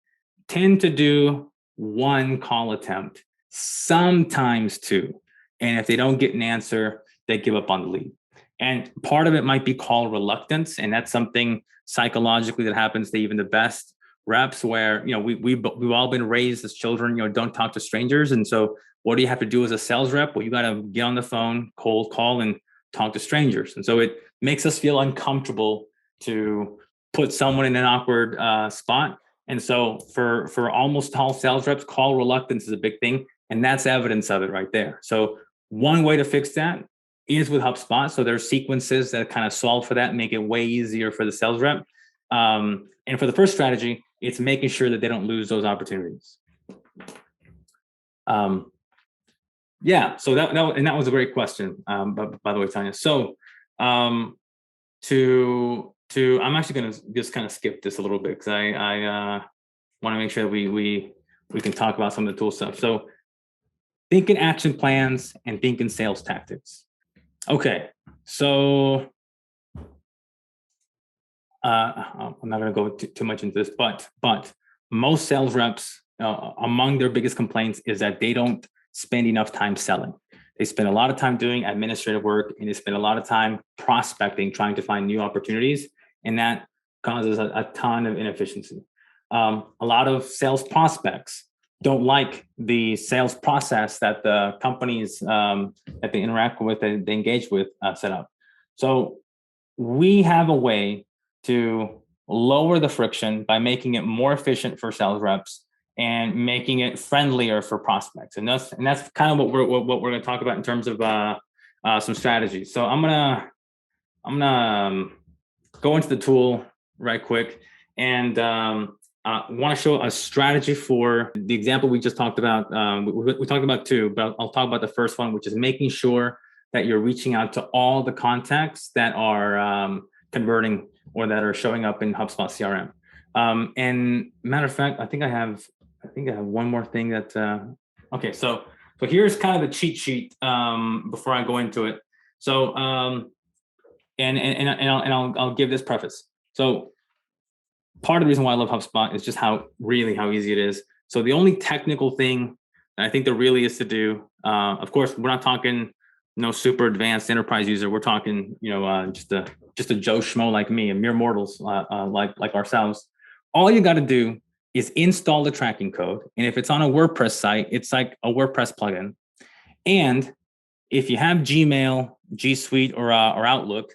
tend to do 1 call attempt, sometimes 2. And if they don't get an answer, they give up on the lead. And part of it might be called reluctance. And that's something psychologically that happens to even the best reps, where we've all been raised as children, don't talk to strangers. And so what do you have to do as a sales rep? Well, you got to get on the phone, cold call, and talk to strangers. And so it makes us feel uncomfortable to put someone in an awkward spot. And so for almost all sales reps, call reluctance is a big thing. And that's evidence of it right there. So one way to fix that is with HubSpot. So there's sequences that kind of solve for that, make it way easier for the sales rep. And for the first strategy, it's making sure that they don't lose those opportunities. Yeah, so that was a great question, by the way, Tanya. So I'm actually going to just kind of skip this a little bit, because I want to make sure that we can talk about some of the tool stuff. So thinking action plans and thinking sales tactics. Okay, so I'm not going to go too much into this, but most sales reps, among their biggest complaints is that they don't spend enough time selling. They spend a lot of time doing administrative work, and they spend a lot of time prospecting, trying to find new opportunities, and that causes a ton of inefficiency. A lot of sales prospects don't like the sales process that the companies that they interact with and they engage with set up. So we have a way to lower the friction by making it more efficient for sales reps and making it friendlier for prospects. And that's kind of what we're going to talk about in terms of some strategies. So I'm gonna go into the tool right quick and want to show a strategy for the example we just talked about. We talked about two, but I'll talk about the first one, which is making sure that you're reaching out to all the contacts that are converting or that are showing up in HubSpot CRM. And matter of fact, I think I have one more thing that. Okay, so here's kind of the cheat sheet before I go into it. So I'll give this preface. So part of the reason why I love HubSpot is just how easy it is. So the only technical thing that I think there really is to do, of course, we're not talking no super advanced enterprise user. We're talking, just a Joe Schmo like me, a mere mortals like ourselves. All you got to do is install the tracking code, and if it's on a WordPress site, it's like a WordPress plugin. And if you have Gmail, G Suite, or Outlook,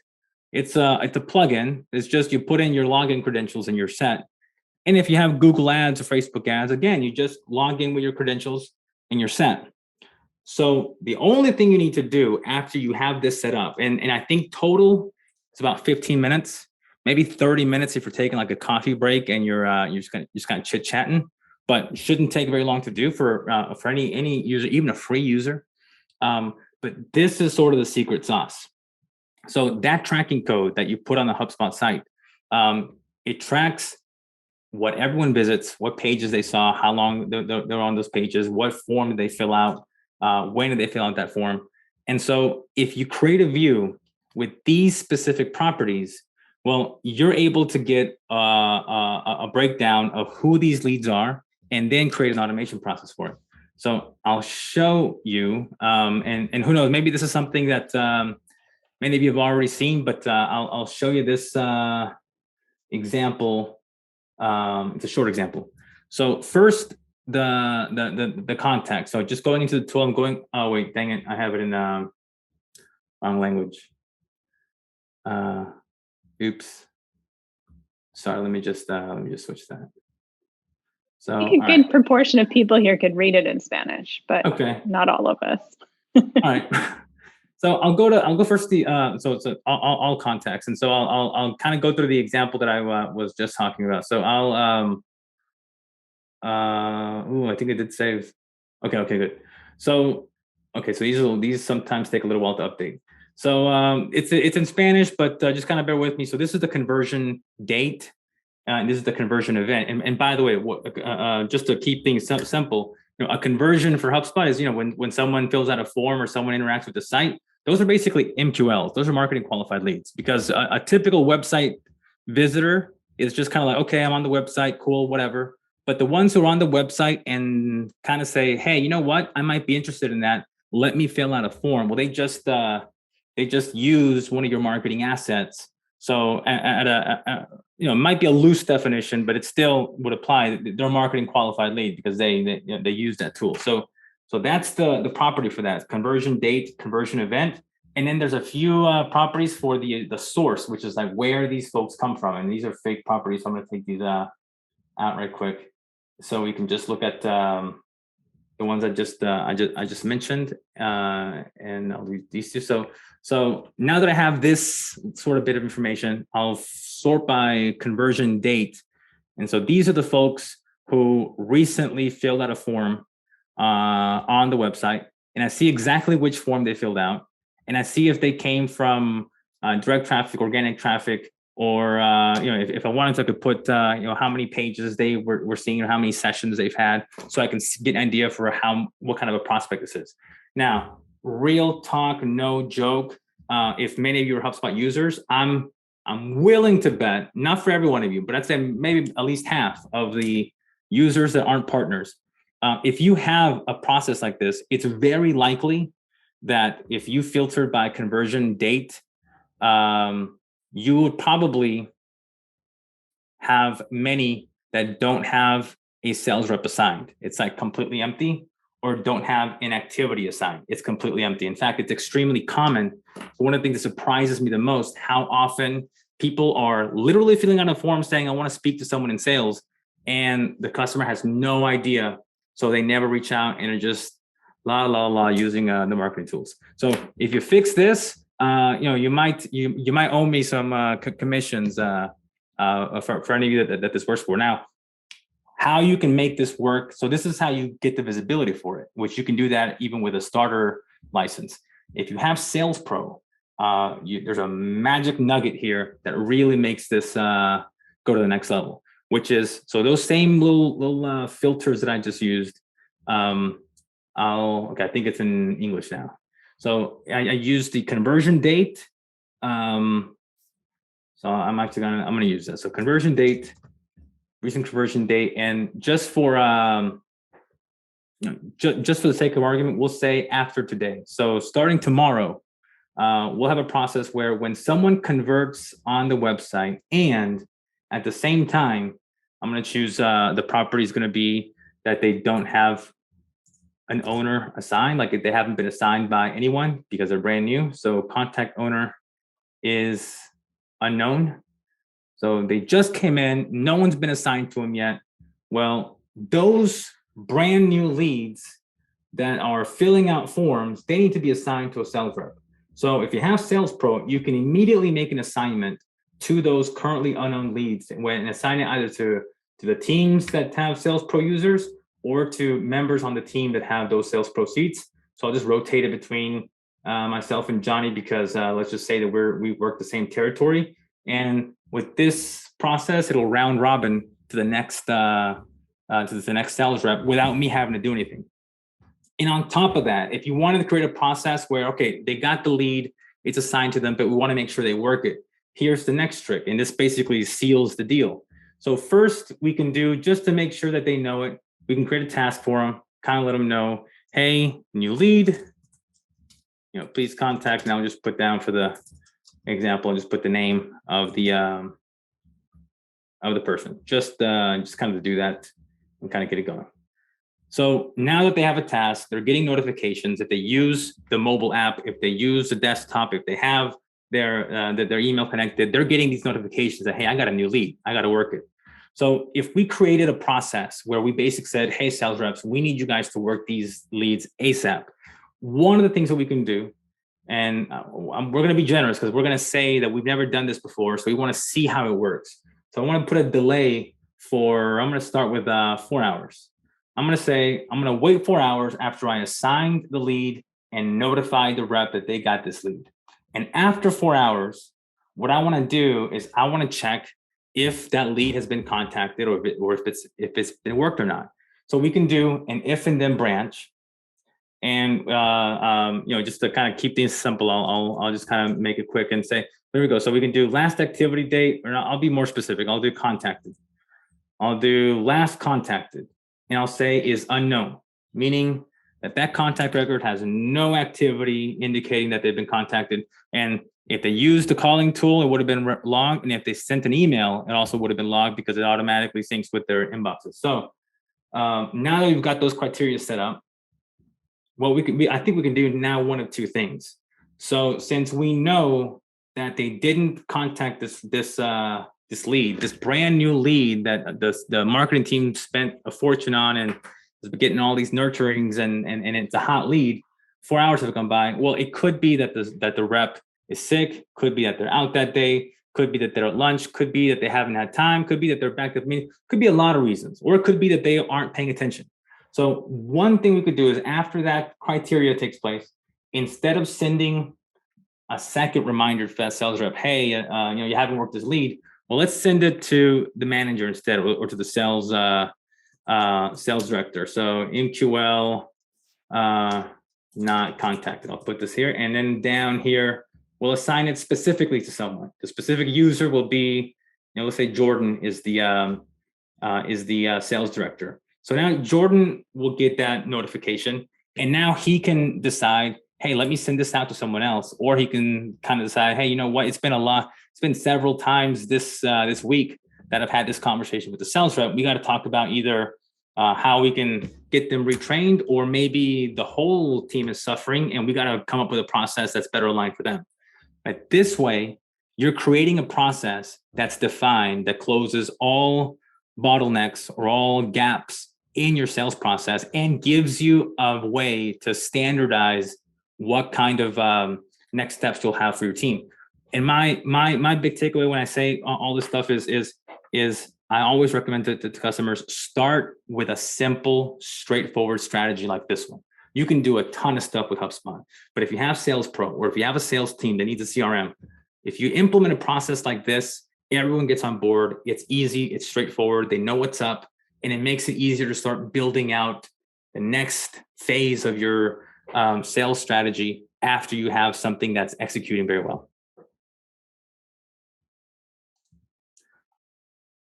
it's a plugin. It's just you put in your login credentials and you're set. And if you have Google Ads or Facebook Ads, again, you just log in with your credentials and you're set. So the only thing you need to do after you have this set up, and I think total, it's about 15 minutes, maybe 30 minutes if you're taking like a coffee break and you're just kind of chit chatting, but shouldn't take very long to do for any user, even a free user. But this is sort of the secret sauce. So that tracking code that you put on the HubSpot site, it tracks what everyone visits, what pages they saw, how long they're on those pages, what form did they fill out, when did they fill out that form. And so if you create a view with these specific properties, well, you're able to get a breakdown of who these leads are and then create an automation process for it. So I'll show you, and who knows, maybe this is something that many of you have already seen, but I'll show you this example. It's a short example. So first, the contact. So just going into the tool, I'm going. Oh wait, dang it! I have it in wrong language. Oops. Sorry. Let me just switch that. So I think a good proportion of people here could read it in Spanish, but not all of us. All right. So I'll go first so it's all contacts, and so I'll kind of go through the example that I was just talking about. So I'll I think I did save. Okay, good. So so these sometimes take a little while to update. So it's in Spanish, but just kind of bear with me. So this is the conversion date, and this is the conversion event. And by the way, just to keep things simple, a conversion for HubSpot is when someone fills out a form or someone interacts with the site. Those are basically MQLs. Those are marketing qualified leads, because a typical website visitor is just kind of like, okay, I'm on the website, cool, whatever. But the ones who are on the website and kind of say, hey, you know what, I might be interested in that. Let me fill out a form. Well, they just use one of your marketing assets. So it might be a loose definition, but it still would apply. They're a marketing qualified lead because they use that tool. So that's the property for that: conversion date, conversion event. And then there's a few properties for the source, which is like where these folks come from. And these are fake properties. So I'm going to take these out right quick, so we can just look at the ones I just mentioned, and I'll do these two. So now that I have this sort of bit of information, I'll sort by conversion date. And so these are the folks who recently filled out a form on the website, and I see exactly which form they filled out, and I see if they came from direct traffic, organic traffic, or if I wanted to, I could put how many pages they were seeing or how many sessions they've had, so I can get an idea for what kind of a prospect this is. Now, real talk, no joke. If many of you are HubSpot users, I'm I'm willing to bet, not for every one of you, but I'd say maybe at least half of the users that aren't partners. If you have a process like this, it's very likely that if you filtered by conversion date, you would probably have many that don't have a sales rep assigned. It's like completely empty, or don't have an activity assigned. It's completely empty. In fact, it's extremely common. One of the things that surprises me the most, how often people are literally filling out a form saying, I want to speak to someone in sales, and the customer has no idea. So they never reach out and are just using the marketing tools. So if you fix this, you might owe me some commissions for any of you that this works for. Now, how you can make this work. So this is how you get the visibility for it, which you can do that even with a starter license. If you have Sales Pro, there's a magic nugget here that really makes this go to the next level, which is, so those same little filters that I just used. I think it's in English now. So I used the conversion date. So I'm gonna use that. So conversion date, recent conversion date, and just for just for the sake of argument, we'll say after today. So starting tomorrow, we'll have a process where when someone converts on the website, and at the same time, I'm going to choose the property is going to be that they don't have an owner assigned, like if they haven't been assigned by anyone because they're brand new. So contact owner is unknown. So they just came in, no one's been assigned to them yet. Well, those brand new leads that are filling out forms, they need to be assigned to a sales rep. So if you have Sales Pro, you can immediately make an assignment to those currently unknown leads and assign it either to the teams that have Sales Pro users or to members on the team that have those Sales Pro seats. So I'll just rotate it between myself and Johnny, because let's just say that we work the same territory. And with this process, it'll round robin to the next sales rep without me having to do anything. And on top of that, if you wanted to create a process where, okay, they got the lead, it's assigned to them, but we want to make sure they work it, here's the next trick. And this basically seals the deal. So first we can do, just to make sure that they know it, we can create a task for them, kind of let them know, hey, new lead, please contact. Now I'll just put down for the example, I'll just put the name of the person, just kind of to do that and kind of get it going. So now that they have a task, they're getting notifications. If they use the mobile app, if they use the desktop, if they have their email connected, they're getting these notifications that, hey, I got a new lead, I got to work it. So if we created a process where we basically said, hey, sales reps, we need you guys to work these leads ASAP. One of the things that we can do, and we're going to be generous because we're going to say that we've never done this before, so we want to see how it works. So I want to put a delay I'm going to start with 4 hours. I'm going to say, I'm going to wait 4 hours after I assigned the lead and notified the rep that they got this lead. And after 4 hours, what I want to do is I want to check if that lead has been contacted or if it's been worked or not. So we can do an if and then branch. And just to kind of keep things simple, I'll just kind of make it quick and say, there we go. So we can do last activity date, or I'll be more specific. I'll do contacted. I'll do last contacted, and I'll say is unknown, meaning that contact record has no activity indicating that they've been contacted. And if they used the calling tool, it would have been logged. And if they sent an email, it also would have been logged because it automatically syncs with their inboxes. So now that we've got those criteria set up, I think we can do now one of two things. So since we know that they didn't contact this lead, this brand new lead that the marketing team spent a fortune on and is getting all these nurturings and it's a hot lead, 4 hours have gone by. Well, it could be that the rep is sick, could be that they're out that day, could be that they're at lunch, could be that they haven't had time, could be that they're back at the meeting, could be a lot of reasons, or it could be that they aren't paying attention. So one thing we could do is after that criteria takes place, instead of sending a second reminder to that sales rep, hey, you haven't worked this lead, well, let's send it to the manager instead, or to the sales director. So MQL not contacted. I'll put this here, and then down here we'll assign it specifically to someone. The specific user will be, let's say Jordan is the sales director. So now Jordan will get that notification, and now he can decide, hey, let me send this out to someone else, or he can kind of decide, hey, you know what? It's been several times this week that I've had this conversation with the sales rep. We got to talk about either how we can get them retrained, or maybe the whole team is suffering and we got to come up with a process that's better aligned for them. But this way, you're creating a process that's defined, that closes all bottlenecks or all gaps in your sales process, and gives you a way to standardize what kind of next steps you'll have for your team. And my big takeaway when I say all this stuff is I always recommend to customers, start with a simple, straightforward strategy like this one. You can do a ton of stuff with HubSpot, but if you have Sales Pro, or if you have a sales team that needs a CRM, if you implement a process like this, everyone gets on board. It's easy, it's straightforward, they know what's up, and it makes it easier to start building out the next phase of your sales strategy after you have something that's executing very well.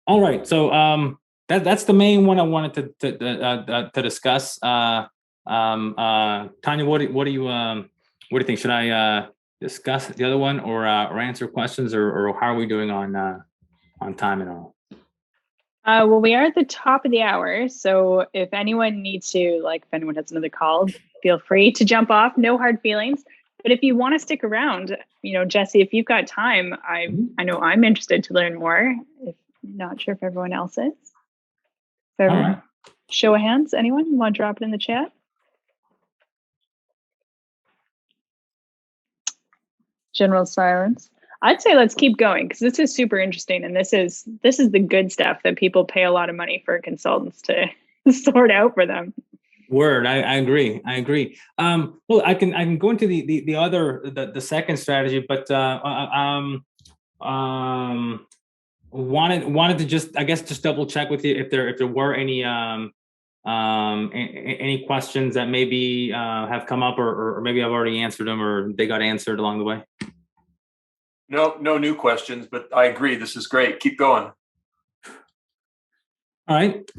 All right, so that's the main one I wanted to discuss. Tanya, what do you think? Should I discuss the other one, or answer questions, or how are we doing on time and all? Well, we are at the top of the hour, so if anyone needs to, if anyone has another call, feel free to jump off. No hard feelings. But if you want to stick around, Jessie, if you've got time, I know I'm interested to learn more. Not sure if everyone else is. So, all right. Show of hands. Anyone want to drop it in the chat? General silence. I'd say let's keep going, because this is super interesting, and this is the good stuff that people pay a lot of money for consultants to sort out for them. Word, I agree. Well, I can go into the other the second strategy, but wanted to just double check with you if there were any questions that maybe have come up, or maybe I've already answered them, or they got answered along the way. No new questions, but I agree. This is great. Keep going. All right.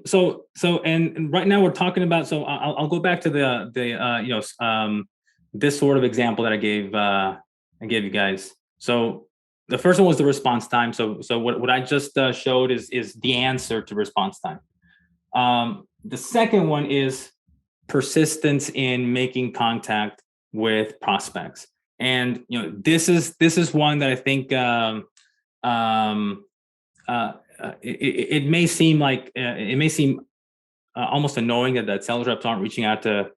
So right now we're talking about. So I'll go back to this sort of example that I gave you guys. So the first one was the response time. So what I just showed is the answer to response time. The second one is persistence in making contact with prospects. And this is one that I think it may seem almost annoying that sales reps aren't reaching out to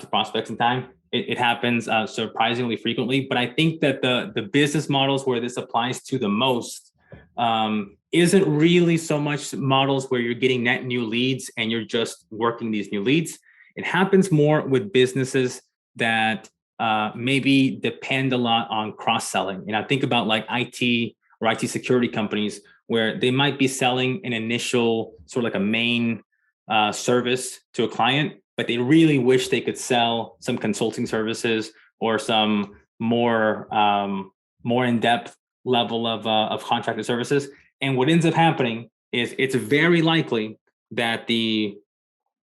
prospects in time. It happens surprisingly frequently, but I think that the business models where this applies to the most isn't really so much models where you're getting net new leads and you're just working these new leads. It happens more with businesses that maybe depend a lot on cross-selling. And I think about like IT or IT security companies, where they might be selling an initial sort of like a main service to a client, but they really wish they could sell some consulting services or some more in-depth level of contracted services. And what ends up happening is it's very likely that the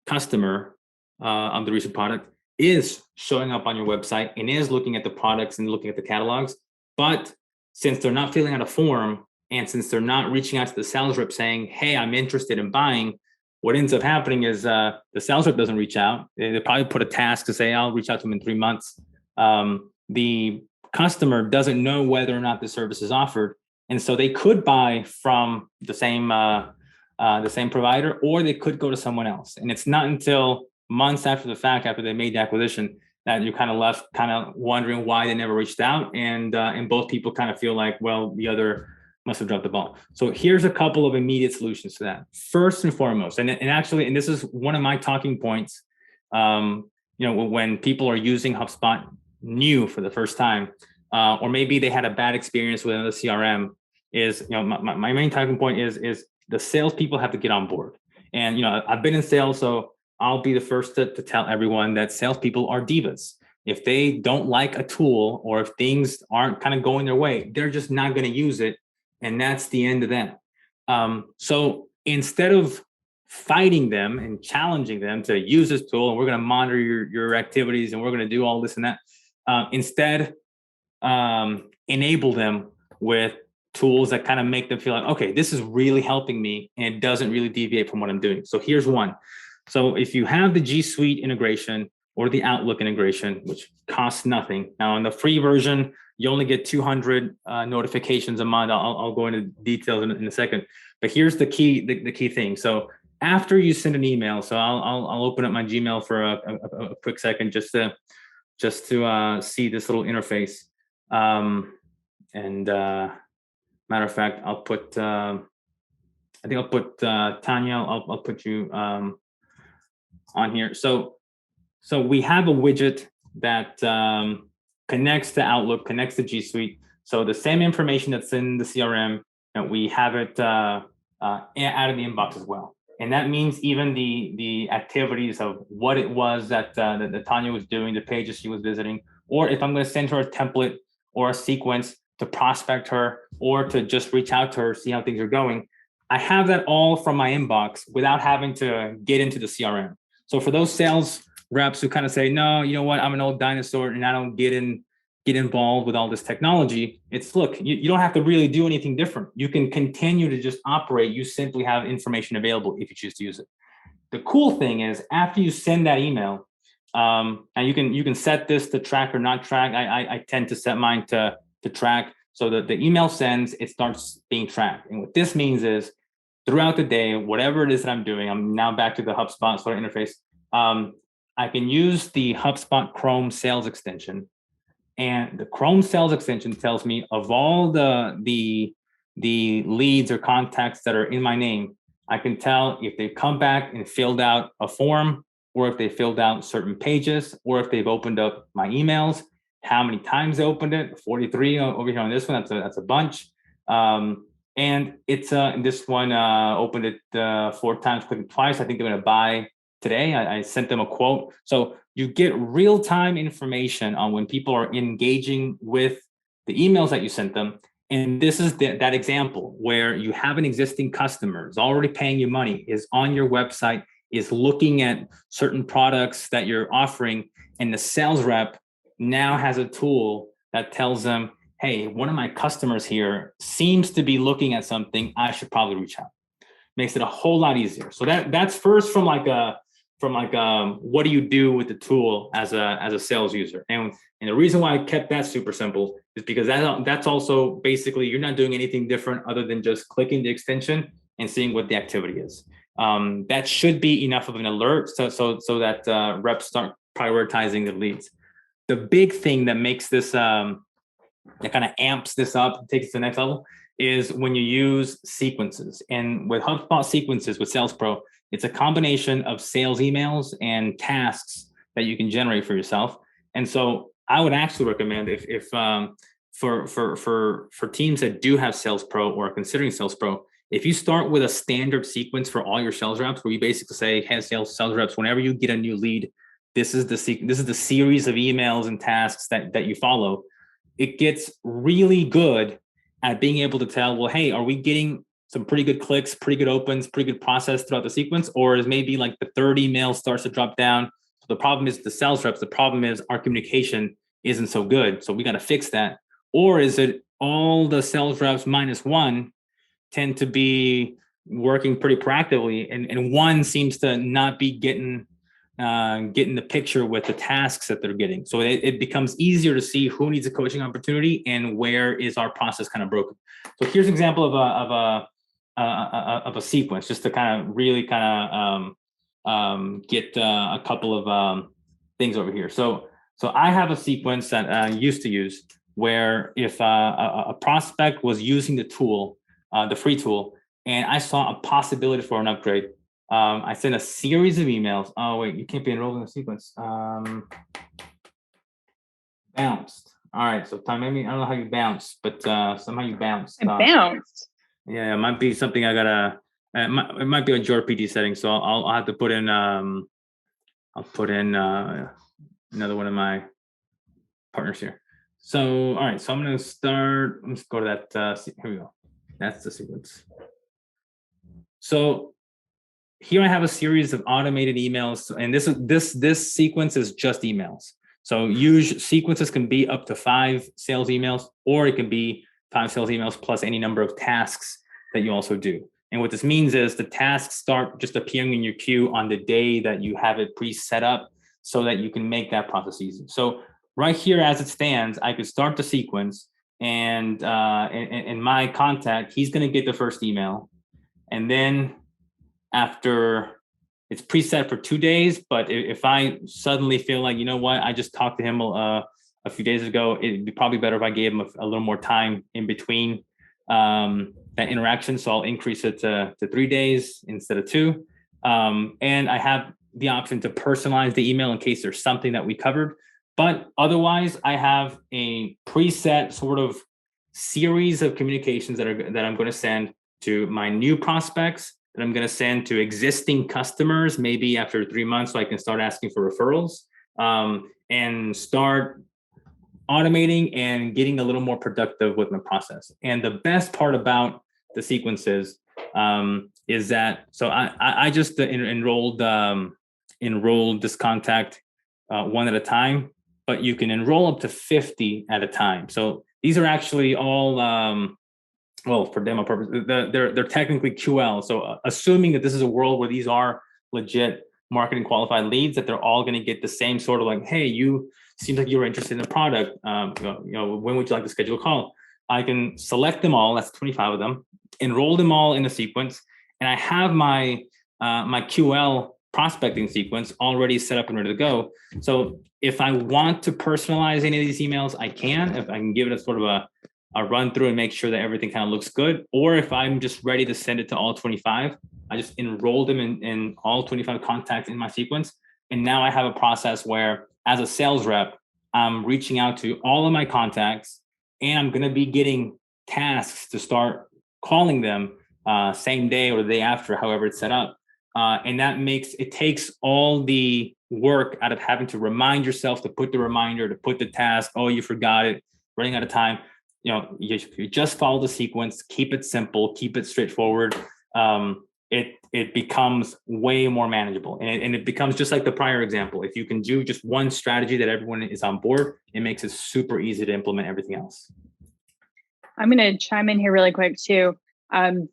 customer of the recent product is showing up on your website and is looking at the products and looking at the catalogs. But since they're not filling out a form, and since they're not reaching out to the sales rep saying, hey, I'm interested in buying, what ends up happening is the sales rep doesn't reach out. They probably put a task to say, I'll reach out to them in 3 months. The customer doesn't know whether or not the service is offered. And so they could buy from the same provider, or they could go to someone else. And it's not until months after the fact, after they made the acquisition, that you're kind of left wondering why they never reached out. And both people kind of feel like, well, the other must have dropped the ball. So here's a couple of immediate solutions to that. First and foremost, and this is one of my talking points, when people are using HubSpot new for the first time, or maybe they had a bad experience with another CRM, is my main talking point is the salespeople have to get on board. And I've been in sales, so I'll be the first to tell everyone that salespeople are divas. If they don't like a tool, or if things aren't kind of going their way, they're just not going to use it. And that's the end of that. So instead of fighting them and challenging them to use this tool, and we're going to monitor your activities, and we're going to do all this and that, instead, enable them with tools that kind of make them feel like, okay, this is really helping me, and it doesn't really deviate from what I'm doing. So here's one. So if you have the G Suite integration or the Outlook integration, which costs nothing. Now, in the free version, you only get 200 notifications a month. I'll go into details in a second. But here's the key thing. So after you send an email, so I'll open up my Gmail for a quick second just to see this little interface. Matter of fact, I'll put Tanya. I'll put you on here. So we have a widget that connects to Outlook, connects to G Suite. So the same information that's in the CRM, we have it out of the inbox as well. And that means even the activities of what it was that Tanya was doing, the pages she was visiting, or if I'm going to send her a template or a sequence to prospect her, or to just reach out to her, see how things are going, I have that all from my inbox without having to get into the CRM. So for those sales reps who kind of say, no, you know what, I'm an old dinosaur and I don't get involved with all this technology, it's, look, you don't have to really do anything different. You can continue to just operate. You simply have information available if you choose to use it. The cool thing is, after you send that email, and you can set this to track or not track. I tend to set mine to track, so that the email sends, it starts being tracked. And what this means is, throughout the day, whatever it is that I'm doing, I'm now back to the HubSpot sort of interface. I can use the HubSpot Chrome sales extension, and the Chrome sales extension tells me of all the leads or contacts that are in my name. I can tell if they've come back and filled out a form, or if they filled out certain pages, or if they've opened up my emails, how many times they opened it. 43 over here on this one. That's a bunch. And it's this one opened it 4 times, clicked twice. I think they're going to buy today. I sent them a quote. So you get real-time information on when people are engaging with the emails that you sent them. And this is that example where you have an existing customer is already paying you money, is on your website, is looking at certain products that you're offering, and the sales rep now has a tool that tells them, hey, one of my customers here seems to be looking at something, I should probably reach out. Makes it a whole lot easier. So that's first from what do you do with the tool as a sales user? And the reason why I kept that super simple is because that's also basically, you're not doing anything different other than just clicking the extension and seeing what the activity is. That should be enough of an alert so that reps start prioritizing the leads. The big thing that makes this, that kind of amps this up, takes it to the next level, is when you use sequences. And with HubSpot sequences with Sales Pro, it's a combination of sales emails and tasks that you can generate for yourself. And so I would actually recommend, if for teams that do have Sales Pro or are considering Sales Pro, if you start with a standard sequence for all your sales reps, where you basically say, hey, sales reps, whenever you get a new lead, this is the series of emails and tasks that you follow. It gets really good at being able to tell, well, hey, are we getting some pretty good clicks, pretty good opens, pretty good process throughout the sequence? Or is maybe like the third email starts to drop down? So the problem is the sales reps. The problem is our communication isn't so good. So we got to fix that. Or is it all the sales reps minus one tend to be working pretty proactively, and one seems to not be getting the picture with the tasks that they're getting. So it becomes easier to see who needs a coaching opportunity and where is our process kind of broken. So here's an example of a sequence, just to kind of really kind of get a couple of things over here. So I have a sequence that I used to use, where if a prospect was using the tool, the free tool, and I saw a possibility for an upgrade, I sent a series of emails. Oh, wait, you can't be enrolled in the sequence. Bounced. All right, so Tom, maybe, I don't know how you bounced, but somehow you bounced. Bounced. Yeah, it might be something I gotta, it might be a your PD setting, so I'll have to put in, I'll put in another one of my partners here. So, all right, so I'm going to start. Let's go to that. Here we go. That's the sequence. So here I have a series of automated emails, and this sequence is just emails. So usually sequences can be up to 5 sales emails, or it can be 5 sales emails plus any number of tasks that you also do. And what this means is the tasks start just appearing in your queue on the day that you have it pre-set up so that you can make that process easy. So right here, as it stands, I could start the sequence, and my contact, he's going to get the first email. And then after, it's preset for 2 days, but if I suddenly feel like, you know what, I just talked to him a few days ago, it'd be probably better if I gave him a little more time in between that interaction. So I'll increase it to 3 days instead of 2. And I have the option to personalize the email in case there's something that we covered. But otherwise, I have a preset sort of series of communications that I'm going to send to my new prospects, that I'm going to send to existing customers, maybe after 3 months, so I can start asking for referrals, and start automating and getting a little more productive with my process. And the best part about the sequences is that, so I just enrolled this contact one at a time, but you can enroll up to 50 at a time. So these are actually all, well, for demo purposes, they're technically QL. So assuming that this is a world where these are legit marketing qualified leads, that they're all going to get the same sort of like, hey, you seems like you're interested in the product. When would you like to schedule a call? I can select them all. That's 25 of them. Enroll them all in a sequence, and I have my my QL prospecting sequence already set up and ready to go. So if I want to personalize any of these emails, I can. If I can give it a sort of a run through and make sure that everything kind of looks good, or if I'm just ready to send it to all 25, I just enroll them in all 25 contacts in my sequence. And now I have a process where, as a sales rep, I'm reaching out to all of my contacts, and I'm going to be getting tasks to start calling them same day or the day after, however it's set up. And that takes all the work out of having to remind yourself to put the reminder, to put the task. Oh, you forgot it, running out of time. You just follow the sequence, keep it simple, keep it straightforward. It becomes way more manageable, and it becomes just like the prior example. If you can do just one strategy that everyone is on board, it makes it super easy to implement everything else. I'm going to chime in here really quick too.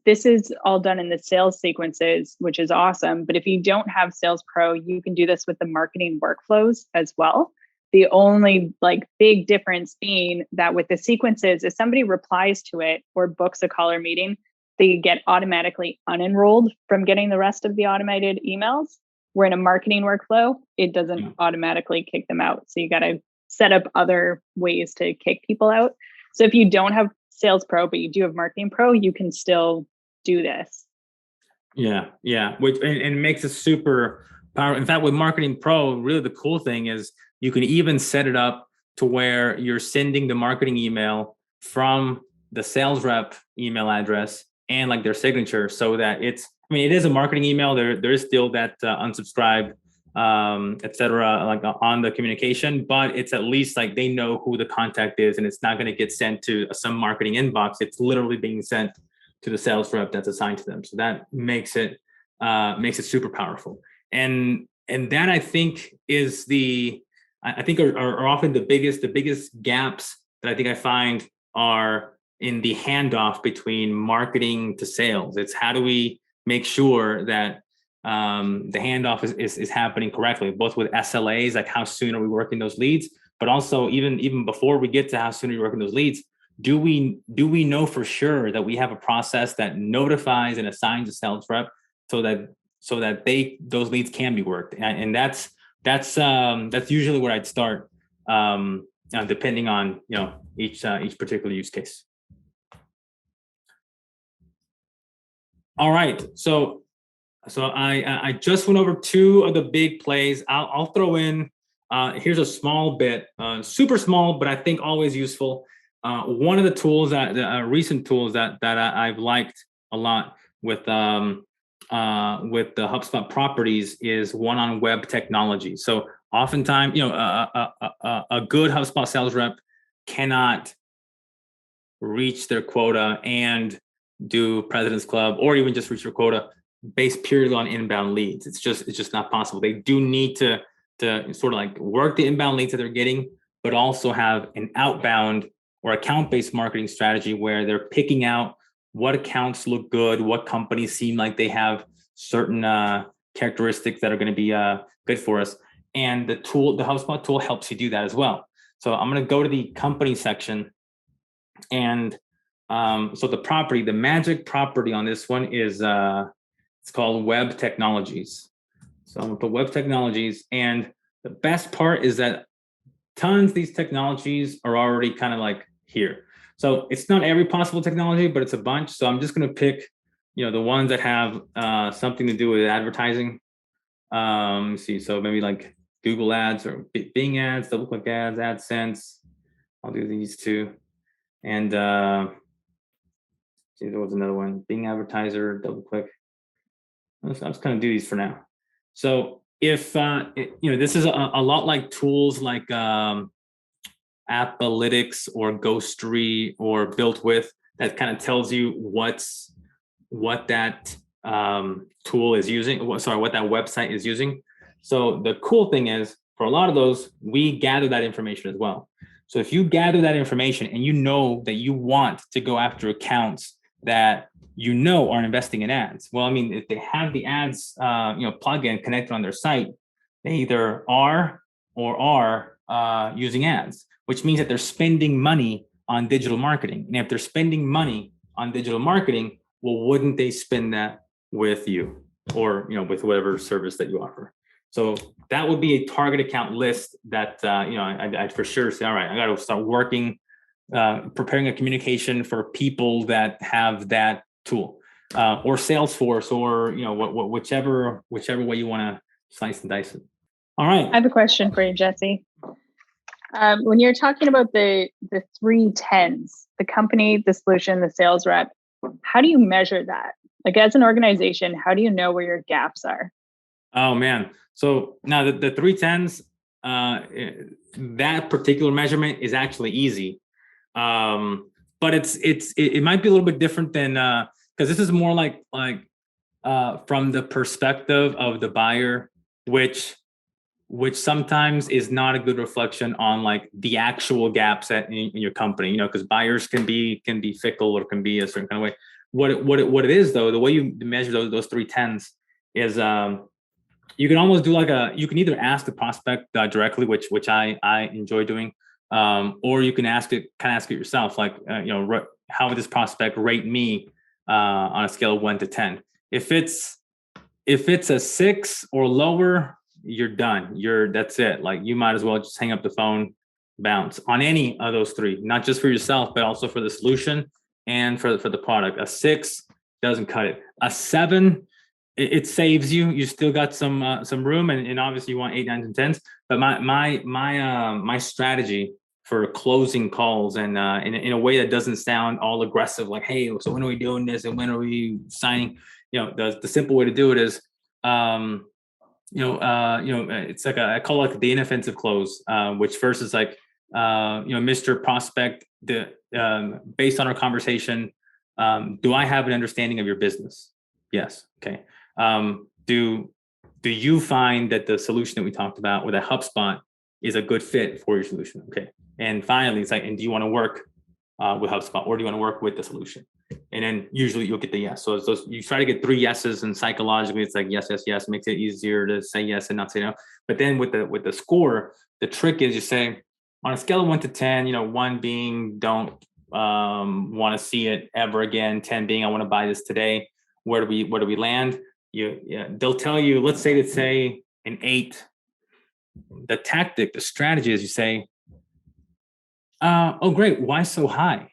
This is all done in the sales sequences, which is awesome. But if you don't have Sales Pro, you can do this with the marketing workflows as well. The only big difference being that with the sequences, if somebody replies to it or books a call or meeting, they get automatically unenrolled from getting the rest of the automated emails. Where in a marketing workflow, it doesn't automatically kick them out. So you got to set up other ways to kick people out. So if you don't have Sales Pro, but you do have Marketing Pro, you can still do this. Yeah. Which and it makes it super powerful. In fact, with Marketing Pro, really the cool thing is you can even set it up to where you're sending the marketing email from the sales rep email address and their signature, so that it is a marketing email. There is still that unsubscribe, et cetera, on the communication, but it's at least they know who the contact is, and it's not going to get sent to some marketing inbox. It's literally being sent to the sales rep that's assigned to them. So that makes it super powerful. And that I think is are often the biggest gaps that I think I find are in the handoff between marketing to sales. It's how do we make sure that the handoff is happening correctly, both with SLAs, like how soon are we working those leads, but also even before we get to how soon are we working those leads, do we know for sure that we have a process that notifies and assigns a sales rep so that those leads can be worked, and that's usually where I'd start, depending on each particular use case. All right, so I just went over 2 of the big plays. I'll throw in, here's a small bit, super small, but I think always useful. One of the tools recent tools that I've liked a lot with the HubSpot properties is one on web technology. So oftentimes, a good HubSpot sales rep cannot reach their quota and do President's Club, or even just reach their quota based purely on inbound leads. It's just not possible. They do need to sort of like work the inbound leads that they're getting, but also have an outbound or account-based marketing strategy where they're picking out what accounts look good, what companies seem like they have certain characteristics that are going to be good for us. And the HubSpot tool helps you do that as well. So I'm going to go to the company section. And so the magic property on this one is it's called Web Technologies. So I'm going to put Web Technologies. And the best part is that tons of these technologies are already kind of like here. So it's not every possible technology, but it's a bunch. So I'm just going to pick, the ones that have something to do with advertising. See, so maybe like Google ads or Bing ads, DoubleClick ads, AdSense. I'll do these two. And see, there was another one, Bing advertiser, DoubleClick. I'm just going to do these for now. So if, this is a lot like tools like Appanalytics or Ghostery or Built With, that kind of tells you what that tool is using, what that website is using. So the cool thing is, for a lot of those, we gather that information as well. So if you gather that information and you know that you want to go after accounts that are investing in ads, well, I mean, if they have the ads, plugin connected on their site, they either are or are using ads, which means that they're spending money on digital marketing. And if they're spending money on digital marketing, well, wouldn't they spend that with you or, with whatever service that you offer? So that would be a target account list that, I'd for sure say, all right, I got to start working, preparing a communication for people that have that tool, or Salesforce, or, whichever way you want to slice and dice it. All right. I have a question for you, Jessie. When you're talking about the 3 10s, the company, the solution, the sales rep, how do you measure that? Like, as an organization, how do you know where your gaps are? Oh man. So now the 3 10s, that particular measurement is actually easy. But it might be a little bit different than, because this is more like from the perspective of the buyer, which sometimes is not a good reflection on like the actual gaps in your company, because buyers can be fickle or can be a certain kind of way. What it is though, the way you measure those 3 10s is, you can almost do you can either ask the prospect directly, which I enjoy doing, or you can ask it yourself, like, how would this prospect rate me on a scale of 1 to 10? If it's a 6 or lower, you're done. That's it. Like, you might as well just hang up the phone, bounce on any of those 3, not just for yourself, but also for the solution and for the product. A 6 doesn't cut it. A 7, it saves you. You still got some room, and obviously you want 8, 9, and 10s. But my strategy for closing calls and in a way that doesn't sound all aggressive, like, hey, so when are we doing this and when are we signing? The simple way to do it is, it's like I call it the inoffensive close, which first is like, Mr. Prospect, based on our conversation, do I have an understanding of your business? Yes. Okay. Do you find that the solution that we talked about with a HubSpot is a good fit for your solution? Okay. And finally, it's like, and do you want to work with HubSpot, or do you want to work with the solution? And then usually you'll get the yes. So you try to get 3 yeses, and psychologically it's like yes, yes, yes, makes it easier to say yes and not say no. But then with the score, the trick is you say on a scale of 1 to 10, 1 being don't want to see it ever again, 10 being I want to buy this today. Where do we land? They'll tell you, let's say an 8. The strategy is you say, oh great, why so high?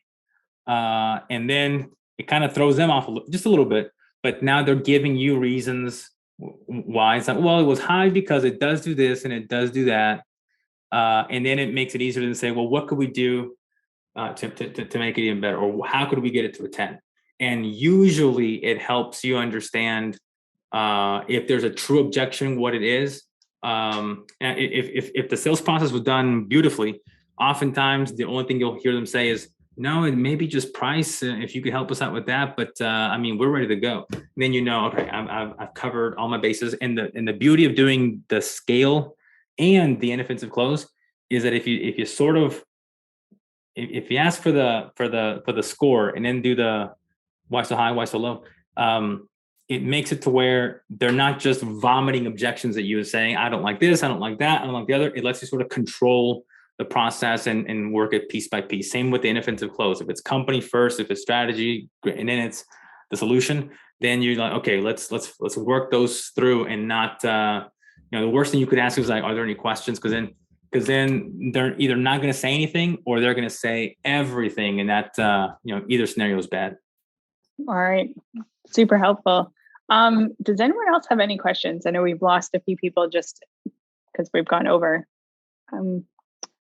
And then it kind of throws them off just a little bit, but now they're giving you reasons why. It's like, well, it was high because it does do this and it does do that. And then it makes it easier to say, well, what could we do to make it even better? Or how could we get it to a 10? And usually it helps you understand if there's a true objection, what it is, And if the sales process was done beautifully, oftentimes the only thing you'll hear them say is, no, it may be just price. If you could help us out with that, but I mean, we're ready to go. And then okay, I've covered all my bases. And the beauty of doing the scale and the inoffensive close is that if you ask for the score and then do the why so high, why so low, it makes it to where they're not just vomiting objections at you and saying, I don't like this, I don't like that, I don't like the other. It lets you sort of control the process and work it piece by piece. Same with the inoffensive close. If it's company first, if it's strategy, and then it's the solution, then you're like, okay, let's work those through and not, the worst thing you could ask is like, are there any questions? Because then they're either not going to say anything or they're going to say everything. And that, either scenario is bad. All right. Super helpful. Does anyone else have any questions? I know we've lost a few people just because we've gone over.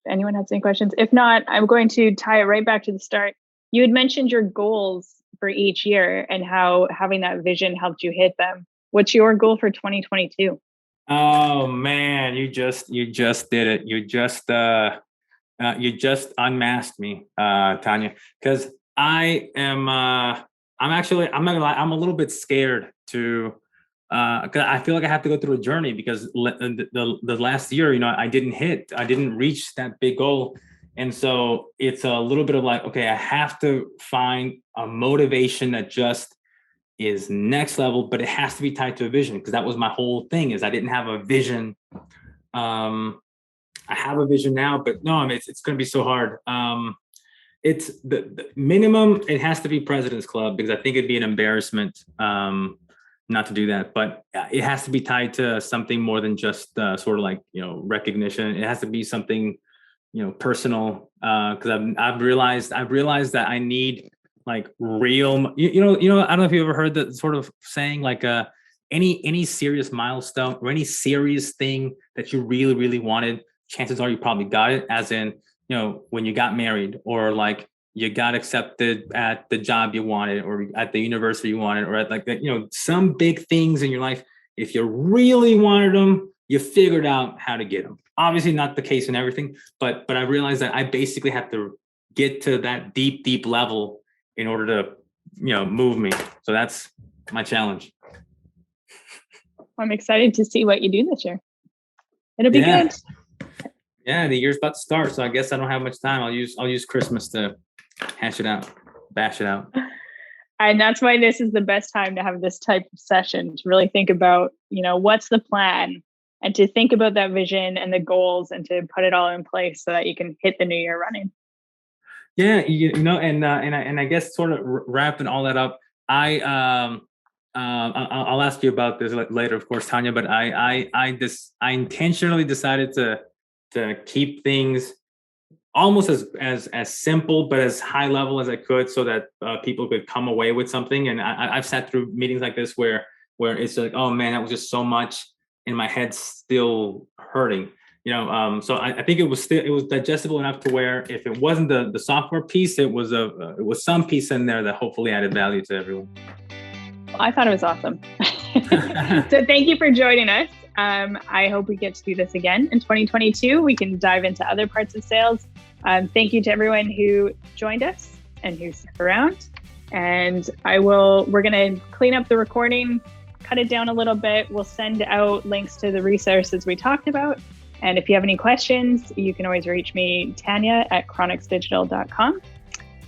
Anyone has any questions? If not, I'm going to tie it right back to the start. You had mentioned your goals for each year and how having that vision helped you hit them. What's your goal for 2022? Oh man, you just did it. You just unmasked me, Tanya, because I am, I'm not gonna lie, I'm a little bit scared to, because I feel like I have to go through a journey because the last year, I didn't reach that big goal. And so it's a little bit of like, okay, I have to find a motivation that just is next level, but it has to be tied to a vision, because that was my whole thing is I didn't have a vision. I have a vision now, but no, I mean, it's going to be so hard. It's the minimum. It has to be President's Club, because I think it'd be an embarrassment not to do that. But it has to be tied to something more than just sort of like, recognition. It has to be something, personal. Because I've realized that I need like real, I don't know if you ever heard that sort of saying, like any serious milestone or any serious thing that you really, really wanted, chances are you probably got it, as in, when you got married, or like you got accepted at the job you wanted, or at the university you wanted, or at like that, some big things in your life. If you really wanted them, you figured out how to get them. Obviously not the case in everything, but I realized that I basically have to get to that deep level in order to, move me. So that's my challenge. I'm excited to see what you do this year. It'll be good. Yeah, the year's about to start, so I guess I don't have much time. I'll use Christmas to bash it out. And that's why this is the best time to have this type of session, to really think about, what's the plan, and to think about that vision and the goals, and to put it all in place so that you can hit the new year running. Yeah, and I guess sort of wrapping all that up, I'll ask you about this later, of course, Tanya. But I intentionally decided to keep things almost as simple but as high level as I could, so that people could come away with something. And I've sat through meetings like this where it's like, oh man, that was just so much, and my head's still hurting. So I think it was digestible enough to where if it wasn't the software piece, it was some piece in there that hopefully added value to everyone. Well, I thought it was awesome. So thank you for joining us. I hope we get to do this again in 2022. We can dive into other parts of sales. Thank you to everyone who joined us and who stuck around. And we're going to clean up the recording, cut it down a little bit. We'll send out links to the resources we talked about. And if you have any questions, you can always reach me, Tanya, at NYXdigital.com.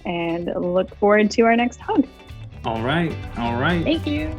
And look forward to our next hug. All right. Thank you.